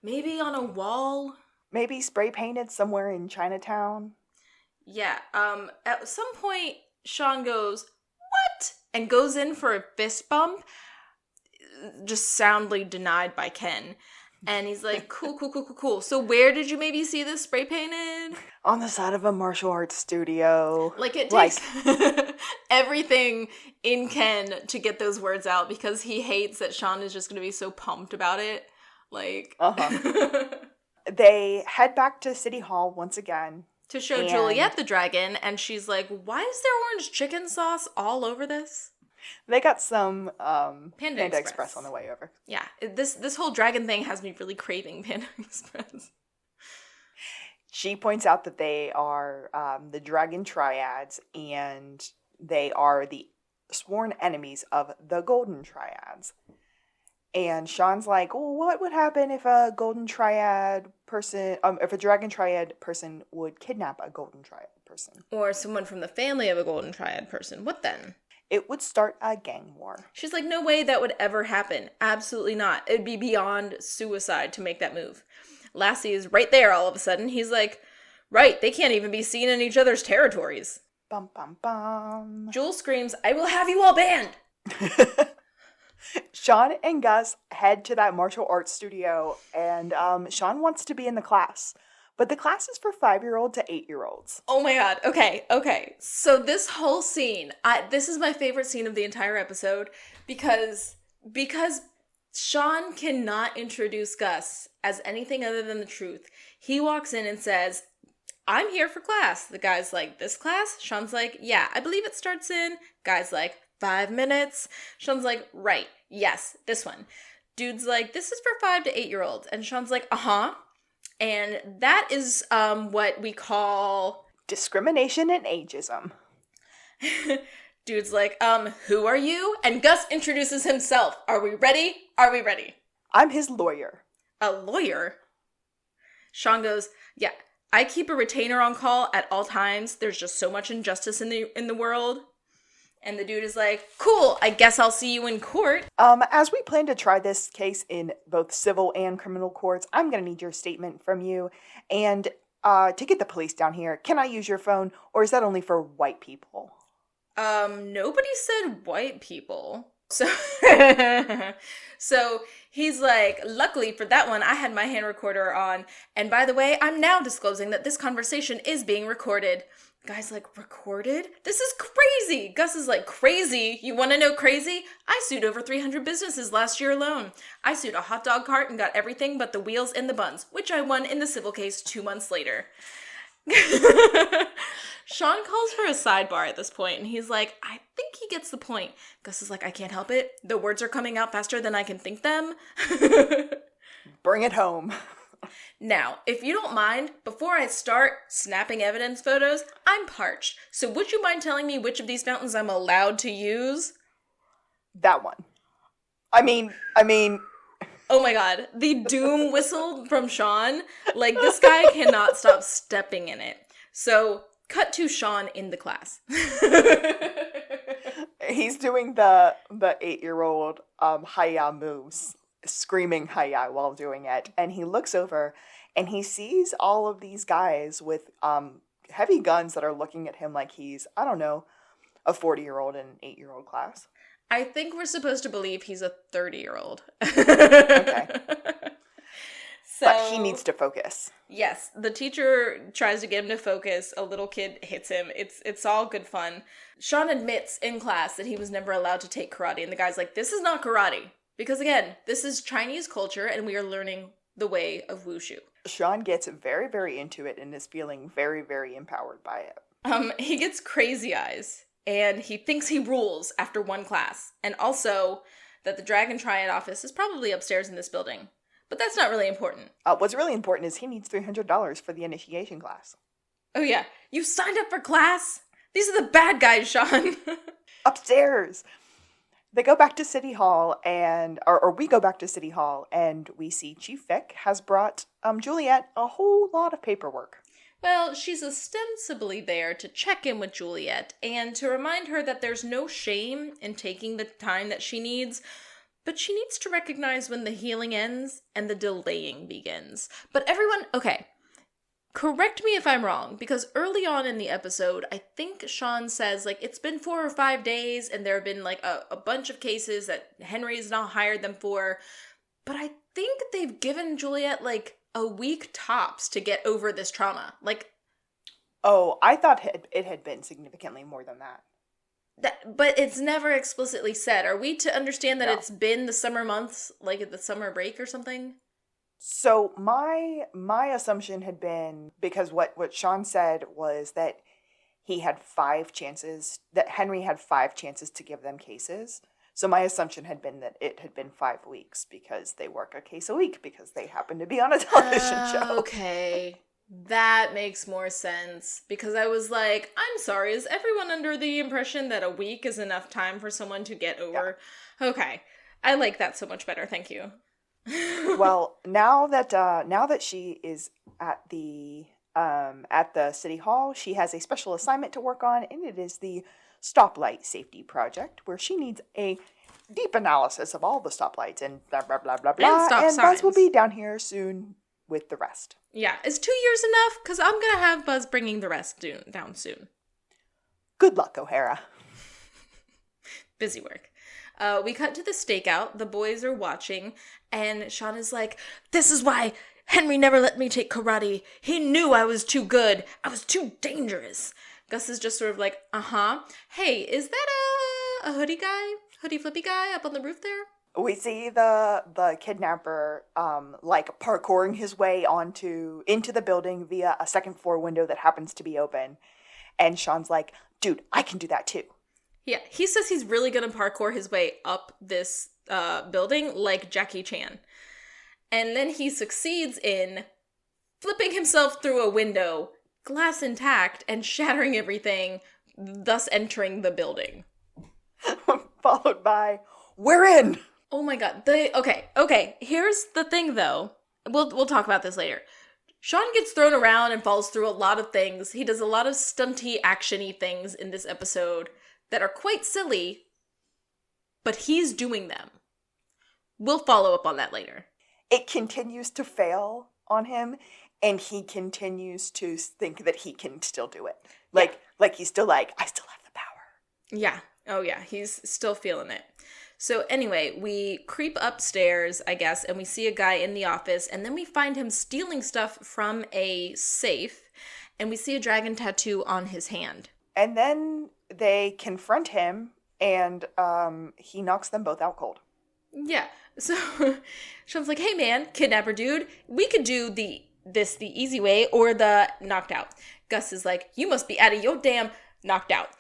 B: Maybe on a wall?
A: Maybe spray painted somewhere in Chinatown?
B: Yeah, at some point, Shawn goes, what? And goes in for a fist bump, just soundly denied by Ken. And he's like, cool. So where did you maybe see this spray painted?
A: On the side of a martial arts studio.
B: Like, it takes everything in Ken to get those words out, because he hates that Shawn is just going to be so pumped about it. Like.
A: They head back to City Hall once again.
B: To show Juliet the dragon, and she's like, why is there orange chicken sauce all over this?
A: They got some Panda Express on the way over.
B: Yeah, this whole dragon thing has me really craving Panda Express.
A: She points out that they are the dragon triads, and they are the sworn enemies of the golden triads. And Shawn's like, well, what would happen if a golden triad person, if a dragon triad person would kidnap a golden triad person?
B: Or someone from the family of a golden triad person. What then?
A: It would start a gang war.
B: She's like, no way that would ever happen. Absolutely not. It'd be beyond suicide to make that move. Lassie is right there all of a sudden. He's like, right, they can't even be seen in each other's territories.
A: Bum, bum, bum.
B: Jules screams, I will have you all banned.
A: Shawn and Gus head to that martial arts studio, and Shawn wants to be in the class. But the class is for 5-year-old to 8-year-olds.
B: Oh my god. Okay. So this whole scene, this is my favorite scene of the entire episode because Shawn cannot introduce Gus as anything other than the truth. He walks in and says, I'm here for class. The guy's like, this class? Shawn's like, yeah, I believe it starts in. Guy's like, 5 minutes. Shawn's like, right, yes, this one. Dude's like, this is for 5 to 8-year-olds. And Shawn's like, uh-huh. And that is what we call...
A: discrimination and ageism.
B: Dude's like, who are you? And Gus introduces himself. Are we ready? Are we ready?
A: I'm his lawyer.
B: A lawyer? Shawn goes, yeah, I keep a retainer on call at all times. There's just so much injustice in the world. And the dude is like, cool, I guess I'll see you in court.
A: As we plan to try this case in both civil and criminal courts, I'm going to need your statement from you. And to get the police down here, can I use your phone? Or is that only for white people?
B: Nobody said white people. So, so he's like, luckily for that one, I had my hand recorder on. And by the way, I'm now disclosing that this conversation is being recorded. Guy's like, recorded? This is crazy. Gus is like, crazy? You want to know crazy? I sued over 300 businesses last year alone. I sued a hot dog cart and got everything but the wheels and the buns, which I won in the civil case 2 months later. Shawn calls for a sidebar at this point, and he's like, I think he gets the point. Gus is like, I can't help it. The words are coming out faster than I can think them.
A: Bring it home.
B: Now, if you don't mind, before I start snapping evidence photos, I'm parched. So would you mind telling me which of these fountains I'm allowed to use?
A: That one. I mean...
B: Oh my god, the doom whistle from Shawn. Like, this guy cannot stop stepping in it. So, cut to Shawn in the class.
A: He's doing the 8-year-old hi-ya moves. Screaming hi-ya while doing it, and he looks over and he sees all of these guys with heavy guns that are looking at him like he's, I don't know, a 40-year-old in an 8-year-old class.
B: I think we're supposed to believe he's a 30-year-old.
A: Okay. But he needs to focus.
B: Yes, the teacher tries to get him to focus. A little kid hits him. It's all good fun. Shawn admits in class that he was never allowed to take karate, and the guy's like, this is not karate. Because again, this is Chinese culture and we are learning the way of wushu.
A: Shawn gets very, very into it and is feeling very, very empowered by it.
B: He gets crazy eyes and he thinks he rules after one class. And also that the Dragon Triad office is probably upstairs in this building. But that's not really important.
A: What's really important is he needs $300 for the initiation class.
B: Oh yeah, you signed up for class? These are the bad guys, Shawn.
A: Upstairs. They go back to City Hall, or we go back to City Hall, and we see Chief Vick has brought Juliet a whole lot of paperwork.
B: Well, she's ostensibly there to check in with Juliet and to remind her that there's no shame in taking the time that she needs, but she needs to recognize when the healing ends and the delaying begins. But everyone, okay, correct me if I'm wrong, because early on in the episode, I think Shawn says, like, it's been 4 or 5 days, and there have been, like, a bunch of cases that Henry's not hired them for, but I think they've given Juliet, like, a week tops to get over this trauma. Like...
A: Oh, I thought it had been significantly more than that.
B: But it's never explicitly said. Are we to understand that
A: No.
B: It's been the summer months, like at the summer break or something?
A: So my assumption had been, because what Shawn said was that he had 5 chances, that Henry had 5 chances to give them cases. So my assumption had been that it had been 5 weeks because they work a case a week because they happen to be on a television show.
B: Okay. That makes more sense. Because I was like, I'm sorry, is everyone under the impression that a week is enough time for someone to get over? Yeah. Okay. I like that so much better. Thank you.
A: Well, now that she is at the city hall, she has a special assignment to work on, and it is the stoplight safety project, where she needs a deep analysis of all the stoplights and blah blah blah blah blah.
B: And stop
A: and
B: signs.
A: Buzz will be down here soon with the rest.
B: Yeah, is 2 years enough? Because I'm gonna have Buzz bringing the rest down soon.
A: Good luck, O'Hara.
B: Busy work. We cut to the stakeout. The boys are watching, and Shawn is like, "This is why Henry never let me take karate. He knew I was too good. I was too dangerous." Gus is just sort of like, Hey, is that a hoodie flippy guy up on the roof there?
A: We see the kidnapper like parkouring his way into the building via a second floor window that happens to be open. And Shawn's like, "Dude, I can do that too."
B: Yeah, he says he's really gonna parkour his way up this building like Jackie Chan. And then he succeeds in flipping himself through a window, glass intact, and shattering everything, thus entering the building.
A: Followed by, "We're in!"
B: Oh my god. Okay, here's the thing though. We'll talk about this later. Shawn gets thrown around and falls through a lot of things. He does a lot of stunty, action-y things in this episode that are quite silly, but he's doing them. We'll follow up on that later.
A: It continues to fail on him, and he continues to think that he can still do it. Like he's still like, "I still have the power."
B: Yeah. Oh yeah, he's still feeling it. So anyway, we creep upstairs, I guess, and we see a guy in the office, and then we find him stealing stuff from a safe, and we see a dragon tattoo on his hand.
A: And then they confront him, and he knocks them both out cold.
B: Yeah. So Shawn's like, "Hey man, kidnapper dude, we could do the easy way or the knocked out." Gus is like, "You must be out of your damn knocked out."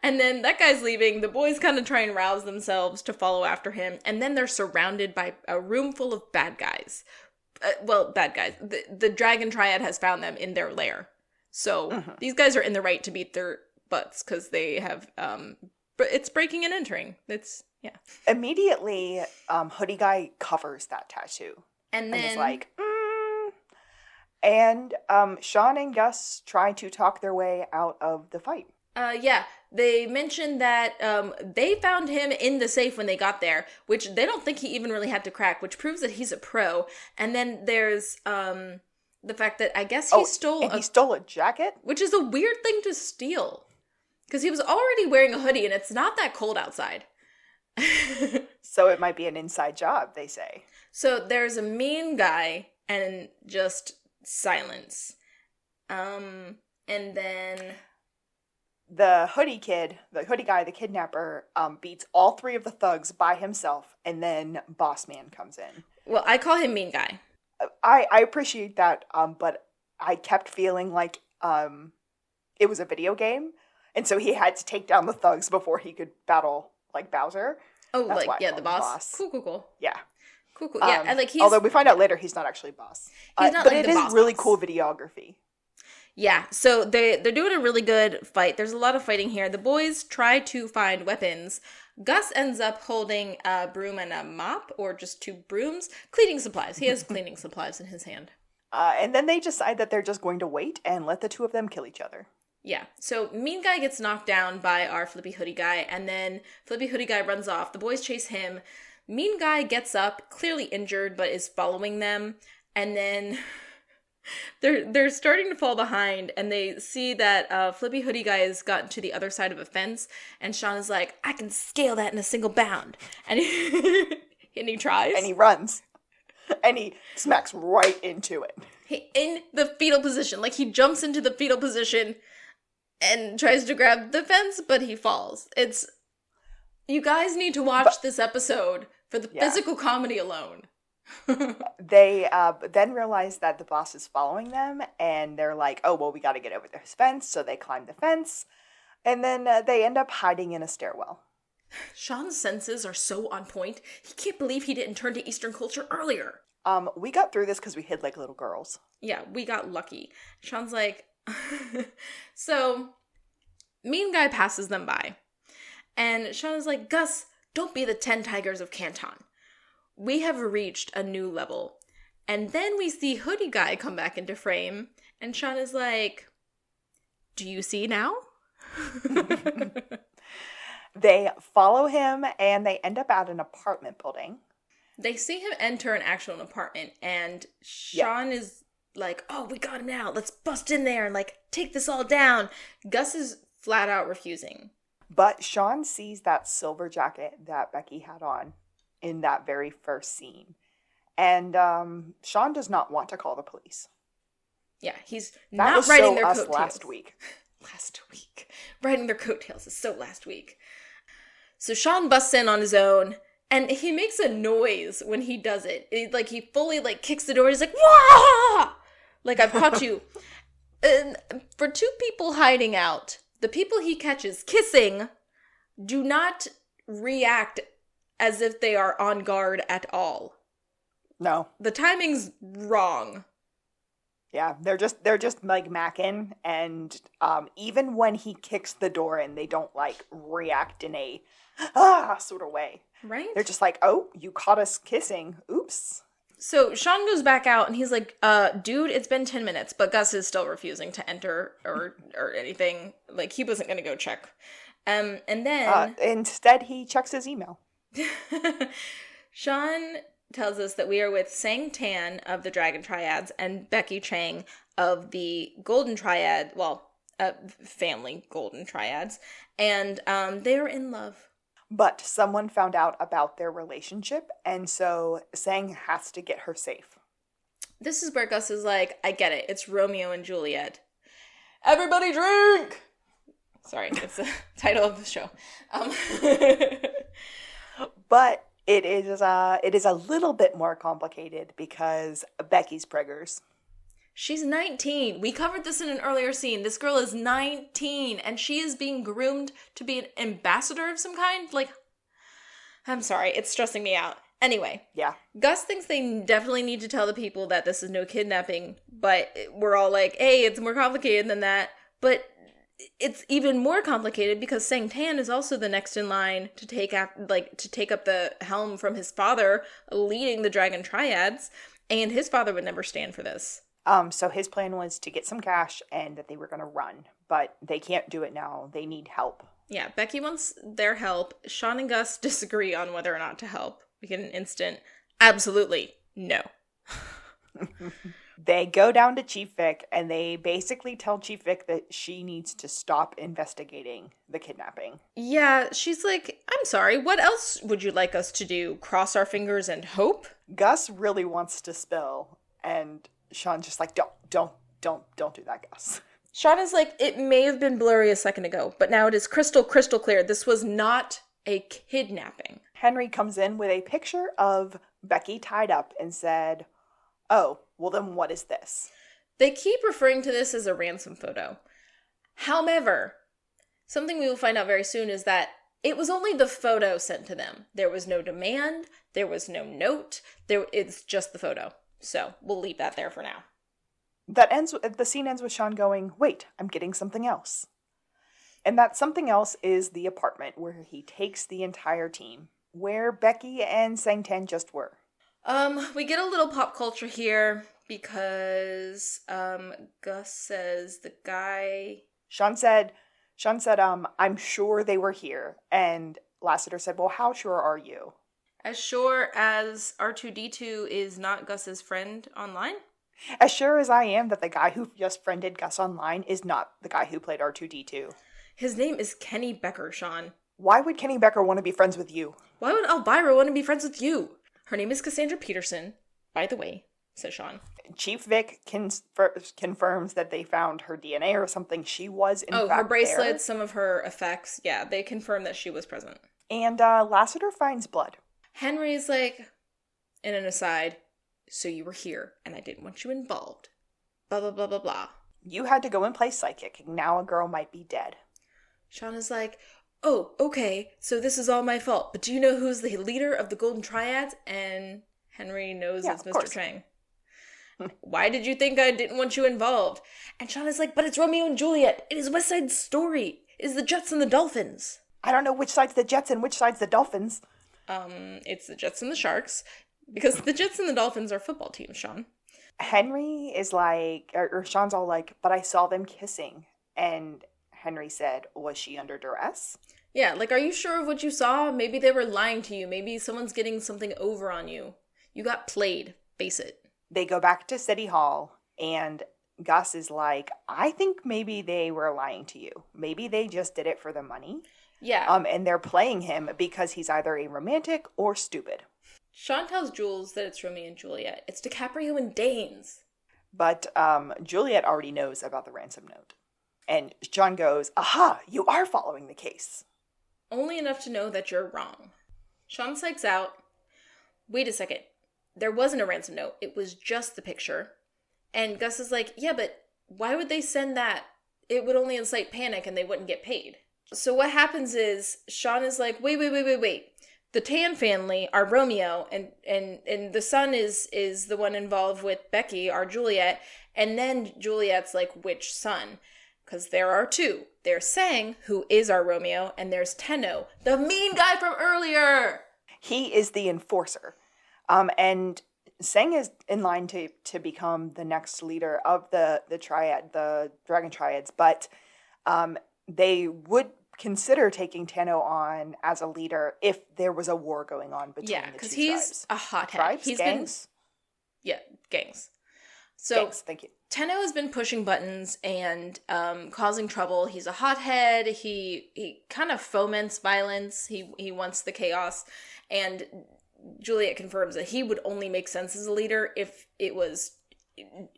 B: And then that guy's leaving. The boys kind of try and rouse themselves to follow after him. And then they're surrounded by a room full of bad guys. Bad guys. The dragon triad has found them in their lair. So these guys are in the right to beat their butts because they have, it's breaking and entering. Yeah.
A: Immediately, Hoodie Guy covers that tattoo.
B: And then...
A: is like, And Shawn and Gus try to talk their way out of the fight.
B: Yeah, they mentioned that they found him in the safe when they got there, which they don't think he even really had to crack, which proves that he's a pro. And then there's the fact that I guess he stole
A: a jacket,
B: which is a weird thing to steal, because he was already wearing a hoodie and it's not that cold outside.
A: So it might be an inside job, they say.
B: So there's a mean guy and just silence. And then
A: the hoodie guy, the kidnapper, beats all three of the thugs by himself, and then Boss Man comes in.
B: Well, I call him mean guy.
A: I appreciate that, but I kept feeling like it was a video game, and so he had to take down the thugs before he could battle like Bowser.
B: Oh, that's the boss. Cool.
A: Yeah.
B: Cool. Yeah, and like
A: although we find out later he's not actually boss.
B: He's not
A: but
B: like
A: it
B: the
A: is
B: boss
A: really
B: boss.
A: Cool videography.
B: Yeah, so they're doing a really good fight. There's a lot of fighting here. The boys try to find weapons. Gus ends up holding a broom and a mop, or just two brooms. Cleaning supplies. He has cleaning supplies in his hand.
A: And then they decide that they're just going to wait and let the two of them kill each other.
B: Yeah, so Mean Guy gets knocked down by our Flippy Hoodie Guy, and then Flippy Hoodie Guy runs off. The boys chase him. Mean Guy gets up, clearly injured, but is following them. And then they're starting to fall behind, and they see that Flippy Hoodie Guy has gotten to the other side of a fence, and Shawn is like, "I can scale that in a single bound." And he tries.
A: And he runs. And he smacks right into it.
B: In the fetal position. Like, he jumps into the fetal position and tries to grab the fence, but he falls. You guys need to watch this episode for the physical comedy alone.
A: They then realize that the boss is following them, and they're like, "Oh, well, we got to get over this fence." So they climb the fence, and then they end up hiding in a stairwell.
B: Shawn's senses are so on point. He can't believe he didn't turn to Eastern culture earlier.
A: We got through this because we hid like little girls.
B: Yeah, we got lucky. Shawn's like... So, Mean Guy passes them by. And Shawn is like, Gus, don't be the 10 tigers of Canton. We have reached a new level. And then we see Hoodie Guy come back into frame, and Shawn is like, do you see now?
A: They follow him, and they end up at an apartment building.
B: They see him enter an actual apartment, and Shawn is like, oh, we got him now. Let's bust in there and, like, take this all down. Gus is flat out refusing.
A: But Shawn sees that silver jacket that Becky had on in that very first scene. And Shawn does not want to call the police.
B: Yeah, he's
A: that
B: not
A: was
B: riding
A: so
B: their
A: us
B: coattails.
A: last week.
B: Last week. Riding their coattails is so last week. So Shawn busts in on his own, and he makes a noise when he does it. He fully, kicks the door. He's like, wah! Like, I've caught you. And for two people hiding out, the people he catches kissing do not react as if they are on guard at all.
A: No.
B: The timing's wrong.
A: Yeah, they're just like macking, and even when he kicks the door in, they don't react in a sort of way.
B: Right?
A: They're just like, oh, you caught us kissing. Oops.
B: So Shawn goes back out and he's like, dude, it's been 10 minutes, but Gus is still refusing to enter or anything. Like, he wasn't going to go check. And then
A: instead he checks his email.
B: Shawn tells us that we are with Sang Tan of the Dragon Triads and Becky Chang of the Golden Triad, family Golden Triads, and they're in love.
A: But someone found out about their relationship, and so Sang has to get her safe.
B: This is where Gus is like, I get it, it's Romeo and Juliet. Everybody drink! Sorry, it's the title of the show.
A: But it is a little bit more complicated because Becky's preggers.
B: She's 19. We covered this in an earlier scene. This girl is 19, and she is being groomed to be an ambassador of some kind. I'm sorry, it's stressing me out. Anyway.
A: Yeah.
B: Gus thinks they definitely need to tell the people that this is no kidnapping, but we're all like, hey, it's more complicated than that. But it's even more complicated because Sang Tan is also the next in line to take up the helm from his father, leading the Dragon Triads, and his father would never stand for this.
A: So his plan was to get some cash and that they were going to run, but they can't do it now. They need help.
B: Yeah, Becky wants their help. Shawn and Gus disagree on whether or not to help. We get an instant, absolutely no.
A: They go down to Chief Vick and they basically tell Chief Vick that she needs to stop investigating the kidnapping.
B: Yeah, she's like, I'm sorry, what else would you like us to do? Cross our fingers and hope?
A: Gus really wants to spill, and Shawn's just like, don't do that, Gus.
B: Shawn is like, it may have been blurry a second ago, but now it is crystal clear. This was not a kidnapping.
A: Henry comes in with a picture of Becky tied up and said, oh, well then what is this?
B: They keep referring to this as a ransom photo. However, something we will find out very soon is that it was only the photo sent to them. There was no demand. There was no note. It's just the photo. So we'll leave that there for now.
A: The scene ends with Shawn going, wait, I'm getting something else. And that something else is the apartment where he takes the entire team, where Becky and Sang Tan just were.
B: We get a little pop culture here because Gus says the guy...
A: Shawn said, I'm sure they were here. And Lassiter said, well, how sure are you?
B: As sure as R2-D2 is not Gus's friend online?
A: As sure as I am that the guy who just friended Gus online is not the guy who played R2-D2.
B: His name is Kenny Becker, Shawn.
A: Why would Kenny Becker want to be friends with you?
B: Why would Elvira want to be friends with you? Her name is Cassandra Peterson, by the way, says Shawn.
A: Chief Vick confirms that they found her DNA or something. She was in fact
B: her bracelets,
A: there.
B: Some of her effects. Yeah, they confirm that she was present.
A: And Lassiter finds blood.
B: Henry's like, in an aside, so you were here, and I didn't want you involved. Blah, blah, blah, blah, blah.
A: You had to go and play psychic, and now a girl might be dead.
B: Shawn is like, oh, okay, so this is all my fault, but do you know who's the leader of the Golden Triads? And Henry knows it's Mr. Chang. Why did you think I didn't want you involved? And Shawn is like, but it's Romeo and Juliet. It is West Side Story. It is the Jets and the Dolphins.
A: I don't know which side's the Jets and which side's the Dolphins.
B: It's the Jets and the Sharks, because the Jets and the Dolphins are football teams, Shawn.
A: Henry is like, or Sean's all like, but I saw them kissing. And Henry said, was she under duress?
B: Yeah, like, are you sure of what you saw? Maybe they were lying to you. Maybe someone's getting something over on you. You got played. Face it.
A: They go back to City Hall, and Gus is like, I think maybe they were lying to you. Maybe they just did it for the money.
B: Yeah.
A: And they're playing him because he's either a romantic or stupid.
B: Sean tells Jules that it's Romeo and Juliet. It's DiCaprio and Danes.
A: But Juliet already knows about the ransom note. And Sean goes, aha, you are following the case.
B: Only enough to know that you're wrong. Sean psychs out. Wait a second. There wasn't a ransom note. It was just the picture. And Gus is like, yeah, but why would they send that? It would only incite panic and they wouldn't get paid. So what happens is Sean is like, wait. The Tan family are Romeo, and the son is the one involved with Becky, our Juliet, and then Juliet's like, which son? Because there are two. There's Sang, who is our Romeo, and there's Tenno, the mean guy from earlier.
A: He is the enforcer. And Sang is in line to become the next leader of the triad, the Dragon Triads, but they would consider taking Tenno on as a leader if there was a war going on between the two tribes. Yeah, because
B: he's a hothead.
A: Tribes? Gangs?
B: Gangs. So,
A: gangs, thank you.
B: Tenno has been pushing buttons and causing trouble. He's a hothead. He kind of foments violence. He wants the chaos. And Juliet confirms that he would only make sense as a leader if it was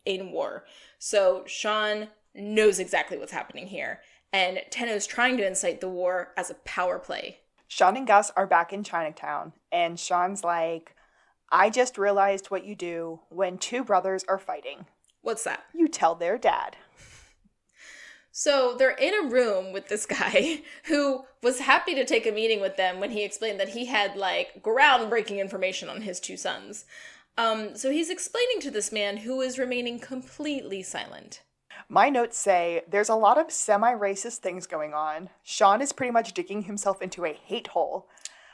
B: in war. So Sean knows exactly what's happening here. And Tenno's trying to incite the war as a power play.
A: Shawn and Gus are back in Chinatown, and Shawn's like, I just realized what you do when two brothers are fighting.
B: What's that?
A: You tell their dad.
B: So they're in a room with this guy who was happy to take a meeting with them when he explained that he had, like, groundbreaking information on his two sons. So he's explaining to this man who is remaining completely silent.
A: My notes say there's a lot of semi-racist things going on. Shawn is pretty much digging himself into a hate hole.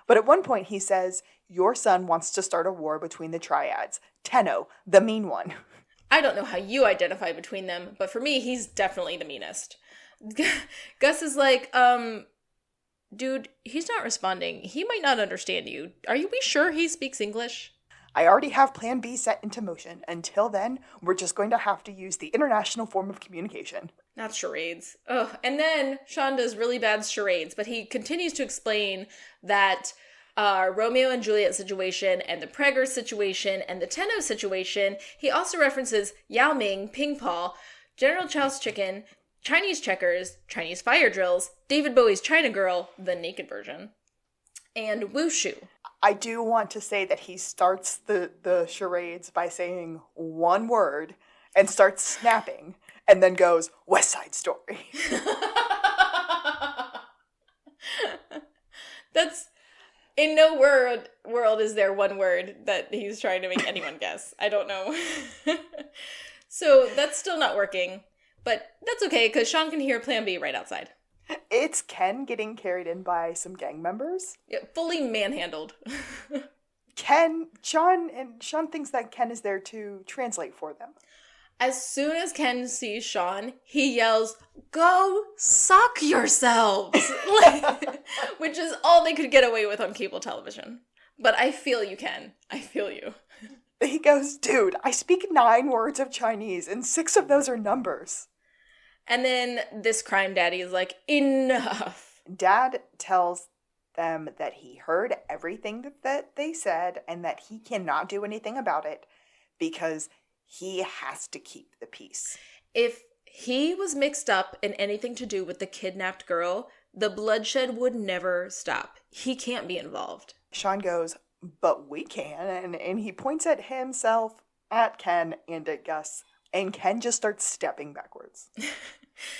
A: But at one point he says, your son wants to start a war between the triads. Tenno, the mean one.
B: I don't know how you identify between them, but for me, he's definitely the meanest. Gus is like, dude, he's not responding. He might not understand you. Are we sure he speaks English?
A: I already have plan B set into motion. Until then, we're just going to have to use the international form of communication.
B: Not charades. Ugh. And then Shawn does really bad charades, but he continues to explain that Romeo and Juliet situation and the Prager situation and the Tenno situation. He also references Yao Ming, Ping Pong, General Chow's chicken, Chinese checkers, Chinese fire drills, David Bowie's China Girl, the naked version, and Wushu.
A: I do want to say that he starts the charades by saying one word and starts snapping and then goes, West Side Story.
B: That's, in no world is there one word that he's trying to make anyone guess. I don't know. So that's still not working, but that's okay because Shawn can hear Plan B right outside.
A: It's Ken getting carried in by some gang members.
B: Yeah, fully manhandled.
A: Shawn thinks that Ken is there to translate for them.
B: As soon as Ken sees Shawn, he yells, "Go suck yourselves!" Which is all they could get away with on cable television. But I feel you, Ken. I feel you.
A: He goes, dude, I speak 9 words of Chinese, and 6 of those are numbers.
B: And then this crime daddy is like, enough.
A: Dad tells them that he heard everything that they said and that he cannot do anything about it because he has to keep the peace.
B: If he was mixed up in anything to do with the kidnapped girl, the bloodshed would never stop. He can't be involved.
A: Shawn goes, but we can. And he points at himself, at Ken, and at Gus. And Ken just starts stepping backwards.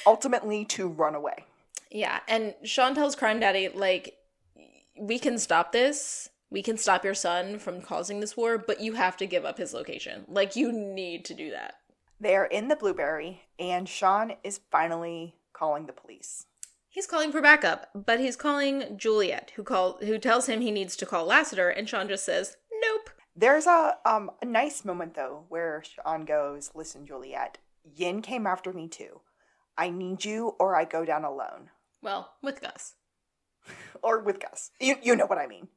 A: Ultimately to run away.
B: Yeah, and Shawn tells Crime Daddy, like, we can stop this. We can stop your son from causing this war, but you have to give up his location. Like, you need to do that.
A: They're in the Blueberry, and Shawn is finally calling the police.
B: He's calling for backup, but he's calling Juliet, who tells him he needs to call Lassiter, and Shawn just says, nope.
A: There's a nice moment, though, where Shawn goes, listen, Juliet, Yin came after me, too. I need you, or I go down alone.
B: Well, with Gus.
A: Or with Gus. You know what I mean.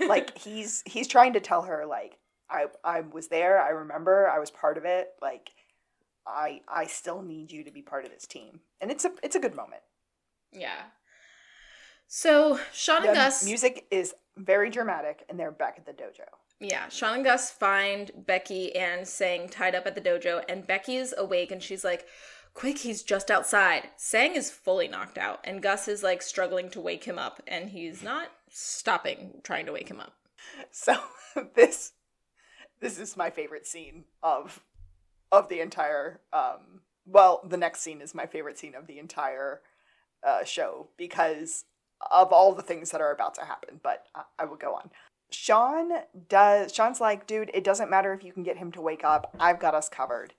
A: Like, he's trying to tell her, like, I was there, I remember, I was part of it, like, I still need you to be part of this team. And it's a good moment.
B: Yeah. So, Shawn and Gus...
A: music is very dramatic, and they're back at the dojo.
B: Yeah, Shawn and Gus find Becky and Sang tied up at the dojo, and Becky's awake, and she's like, quick, he's just outside. Sang is fully knocked out, and Gus is, like, struggling to wake him up, and he's not stopping trying to wake him up.
A: So, this is my favorite scene of the entire, the next scene is my favorite scene of the entire show, because of all the things that are about to happen, but I will go on. Shawn's like, dude, it doesn't matter if you can get him to wake up, I've got us covered.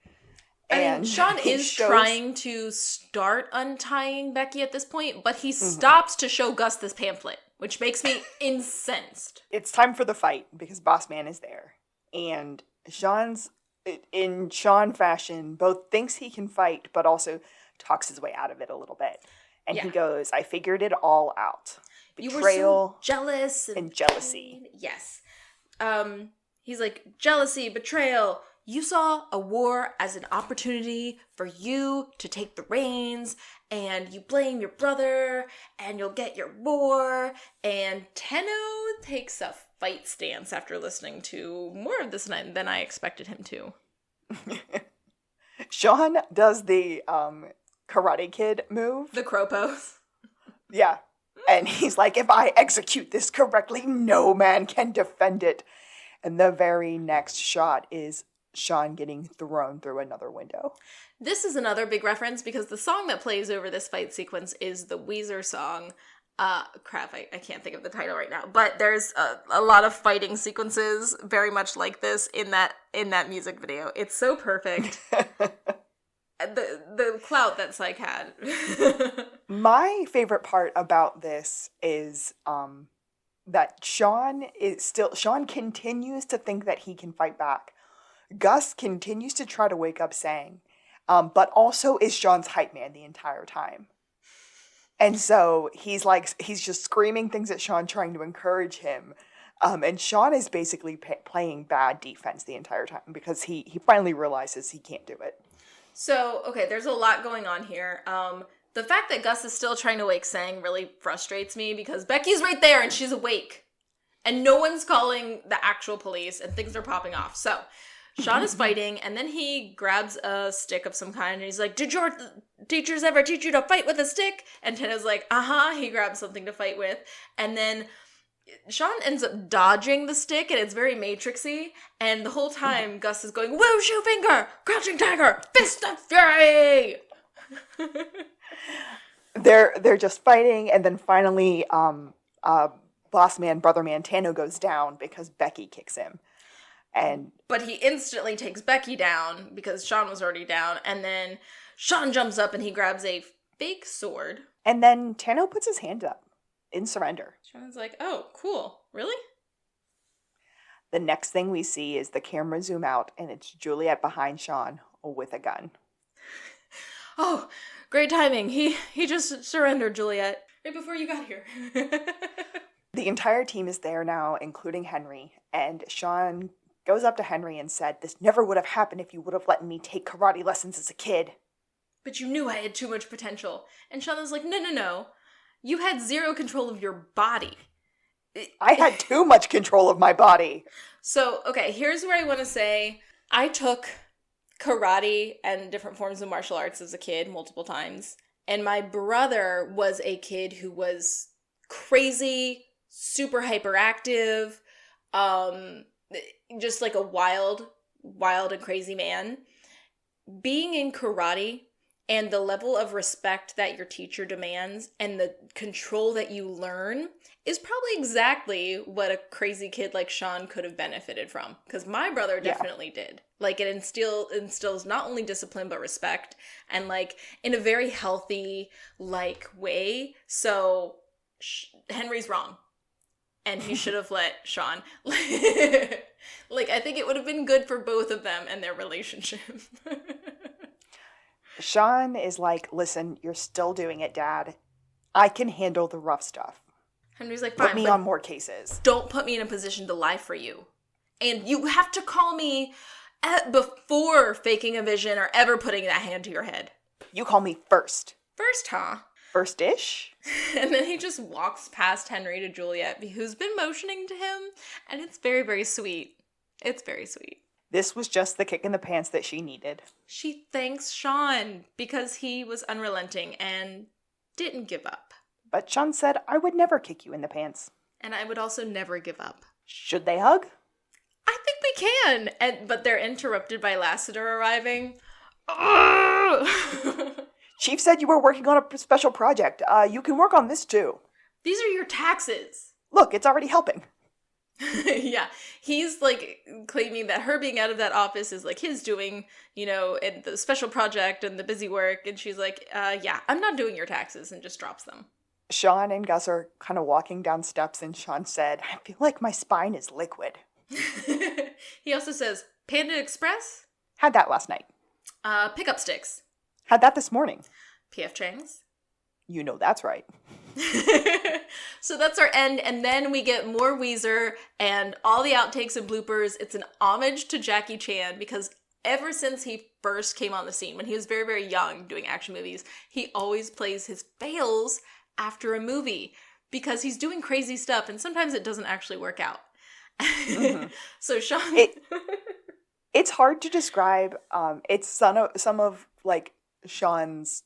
A: And
B: Shawn is trying to start untying Becky at this point, but he stops to show Gus this pamphlet, which makes me incensed.
A: It's time for the fight, because Boss Man is there, and Shawn's, in Shawn fashion, both thinks he can fight, but also talks his way out of it a little bit. And he goes, I figured it all out. Betrayal.
B: You were so jealous.
A: And jealousy.
B: Yes. He's like, jealousy, betrayal. You saw a war as an opportunity for you to take the reins, and you blame your brother, and you'll get your war. And Tenno takes a fight stance after listening to more of this than I expected him to.
A: Shawn does the Karate Kid move.
B: The crow pose.
A: Yeah. And he's like, if I execute this correctly, no man can defend it. And the very next shot is Shawn getting thrown through another window.
B: This is another big reference because the song that plays over this fight sequence is the Weezer song. I can't think of the title right now. But there's a lot of fighting sequences very much like this in that music video. It's so perfect. The clout that Psych had.
A: My favorite part about this is that Shawn continues to think that he can fight back. Gus continues to try to wake up Sang, but also is Shawn's hype man the entire time. And so he's just screaming things at Shawn, trying to encourage him. And Shawn is basically playing bad defense the entire time because he finally realizes he can't do it.
B: So, okay, there's a lot going on here. The fact that Gus is still trying to wake Sang really frustrates me because Becky's right there and she's awake. And no one's calling the actual police and things are popping off. So, Shawn is fighting and then he grabs a stick of some kind and he's like, did your teachers ever teach you to fight with a stick? And Tenno's like, he grabs something to fight with. And then Shawn ends up dodging the stick, and it's very Matrixy. And the whole time, Gus is going, "Woo, shoe finger, crouching tiger, fist of fury."
A: They're just fighting, and then finally, boss man, brother man, Tenno goes down because Becky kicks him,
B: but he instantly takes Becky down because Shawn was already down, and then Shawn jumps up and he grabs a fake sword,
A: and then Tenno puts his hand up in surrender.
B: Shawn's like, oh, cool. Really?
A: The next thing we see is the camera zoom out, and it's Juliet behind Shawn with a gun.
B: Oh, great timing. He just surrendered, Juliet, right before you got here.
A: The entire team is there now, including Henry, and Shawn goes up to Henry and said, this never would have happened if you would have let me take karate lessons as a kid.
B: But you knew I had too much potential. And Shawn was like, no. You had zero control of your body.
A: I had too much control of my body.
B: So, okay, here's where I want to say, I took karate and different forms of martial arts as a kid multiple times. And my brother was a kid who was crazy, super hyperactive, just like a wild and crazy man. Being in karate and the level of respect that your teacher demands and the control that you learn is probably exactly what a crazy kid like Shawn could have benefited from. Because my brother definitely did. Like, it instills not only discipline, but respect. And, like, in a very healthy, like, way. So, Henry's wrong. And he should have let Shawn. Like, I think it would have been good for both of them and their relationship.
A: Shawn is like, listen, you're still doing it, Dad. I can handle the rough stuff.
B: Henry's like, fine.
A: Put me on more cases.
B: Don't put me in a position to lie for you. And you have to call me before faking a vision or ever putting that hand to your head.
A: You call me first.
B: First, huh?
A: First-ish?
B: And then he just walks past Henry to Juliet, who's been motioning to him. And it's very, very sweet. It's very sweet.
A: This was just the kick in the pants that she needed.
B: She thanks Shawn because he was unrelenting and didn't give up.
A: But Shawn said, I would never kick you in the pants.
B: And I would also never give up.
A: Should they hug?
B: I think we can. But they're interrupted by Lassiter arriving.
A: Chief said you were working on a special project. You can work on this too.
B: These are your taxes.
A: Look, it's already helping.
B: Yeah, he's like claiming that her being out of that office is like his doing, and the special project and the busy work. And she's like, yeah, I'm not doing your taxes, and just drops them.
A: Shawn and Gus are kind of walking down steps, and Shawn said, I feel like my spine is liquid.
B: He also says, Panda Express?
A: Had that last night.
B: Pickup sticks.
A: Had that this morning.
B: P.F. Chang's?
A: You know that's right.
B: So that's our end, and then we get more Weezer and all the outtakes and bloopers. It's an homage to Jackie Chan because ever since he first came on the scene, when he was very, very young doing action movies, he always plays his fails after a movie because he's doing crazy stuff, and sometimes it doesn't actually work out. Mm-hmm. So Shawn...
A: It's hard to describe. It's some of like Shawn's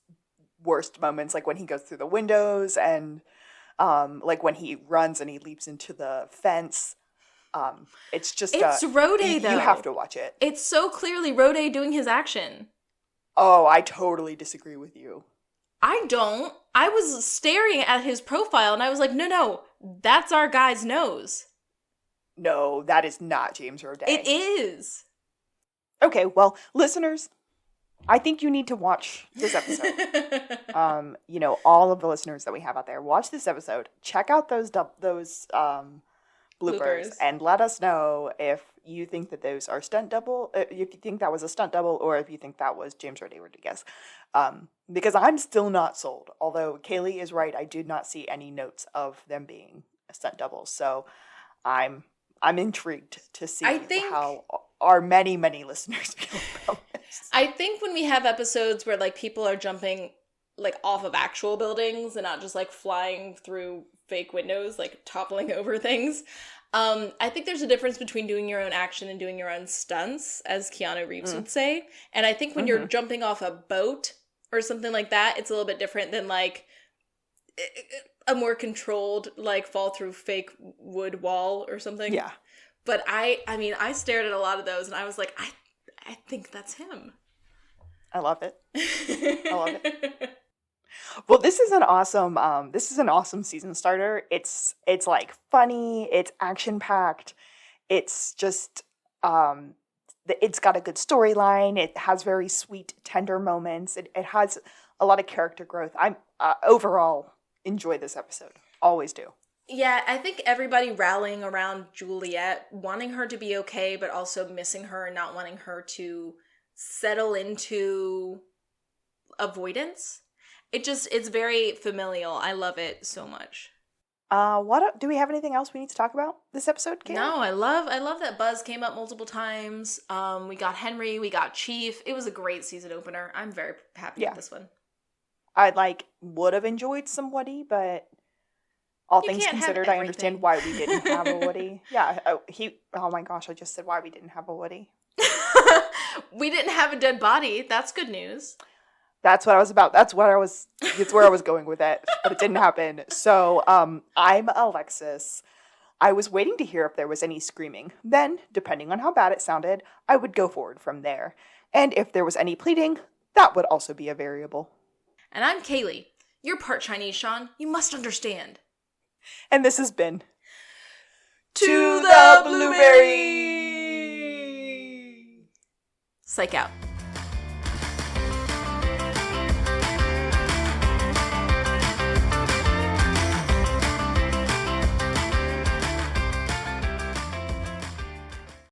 A: worst moments, like when he goes through the windows and like when he runs and he leaps into the fence. It's just
B: it's Rode, though.
A: You have to watch it.
B: It's so clearly Rode doing his action.
A: Oh, I totally disagree with you.
B: I don't. I was staring at his profile and I was like, no, that's our guy's nose.
A: No, that is not James Rode.
B: It is.
A: Okay, well, listeners, I think you need to watch this episode. All of the listeners that we have out there, watch this episode. Check out those bloopers and let us know if you think that those are stunt double, if you think that was a stunt double, or if you think that was James Rode Rodriguez. Because I'm still not sold. Although Kaylee is right, I did not see any notes of them being a stunt double. So I'm intrigued to see how our many, many listeners feel about this.
B: I think when we have episodes where like people are jumping like off of actual buildings and not just like flying through fake windows, like toppling over things, I think there's a difference between doing your own action and doing your own stunts, as Keanu Reeves would say. And I think when you're jumping off a boat or something like that, it's a little bit different than like a more controlled like fall through fake wood wall or something.
A: Yeah.
B: But I mean, I stared at a lot of those and I was like, I think that's him.
A: I love it. I love it. Well, this is an awesome season starter. It's like funny, it's action packed. It's just it's got a good storyline. It has very sweet, tender moments. It has a lot of character growth. I'm overall enjoy this episode. Always do.
B: Yeah, I think everybody rallying around Juliet, wanting her to be okay, but also missing her and not wanting her to settle into avoidance. It's very familial. I love it so much.
A: Do we have anything else we need to talk about this episode, Kayla?
B: No, I love that Buzz came up multiple times. We got Henry, we got Chief. It was a great season opener. I'm very happy with this one.
A: I would have enjoyed some Woody, but all things considered, I understand why we didn't have a Woody. Yeah, oh my gosh, I just said why we didn't have a Woody.
B: We didn't have a dead body. That's good news.
A: That's what I was about. It's where I was going with it, but it didn't happen. So, I'm Alexis. I was waiting to hear if there was any screaming. Then, depending on how bad it sounded, I would go forward from there. And if there was any pleading, that would also be a variable.
B: And I'm Kaylee. You're part Chinese, Shawn. You must understand.
A: And this has been
B: To the Blueberry! Psych out.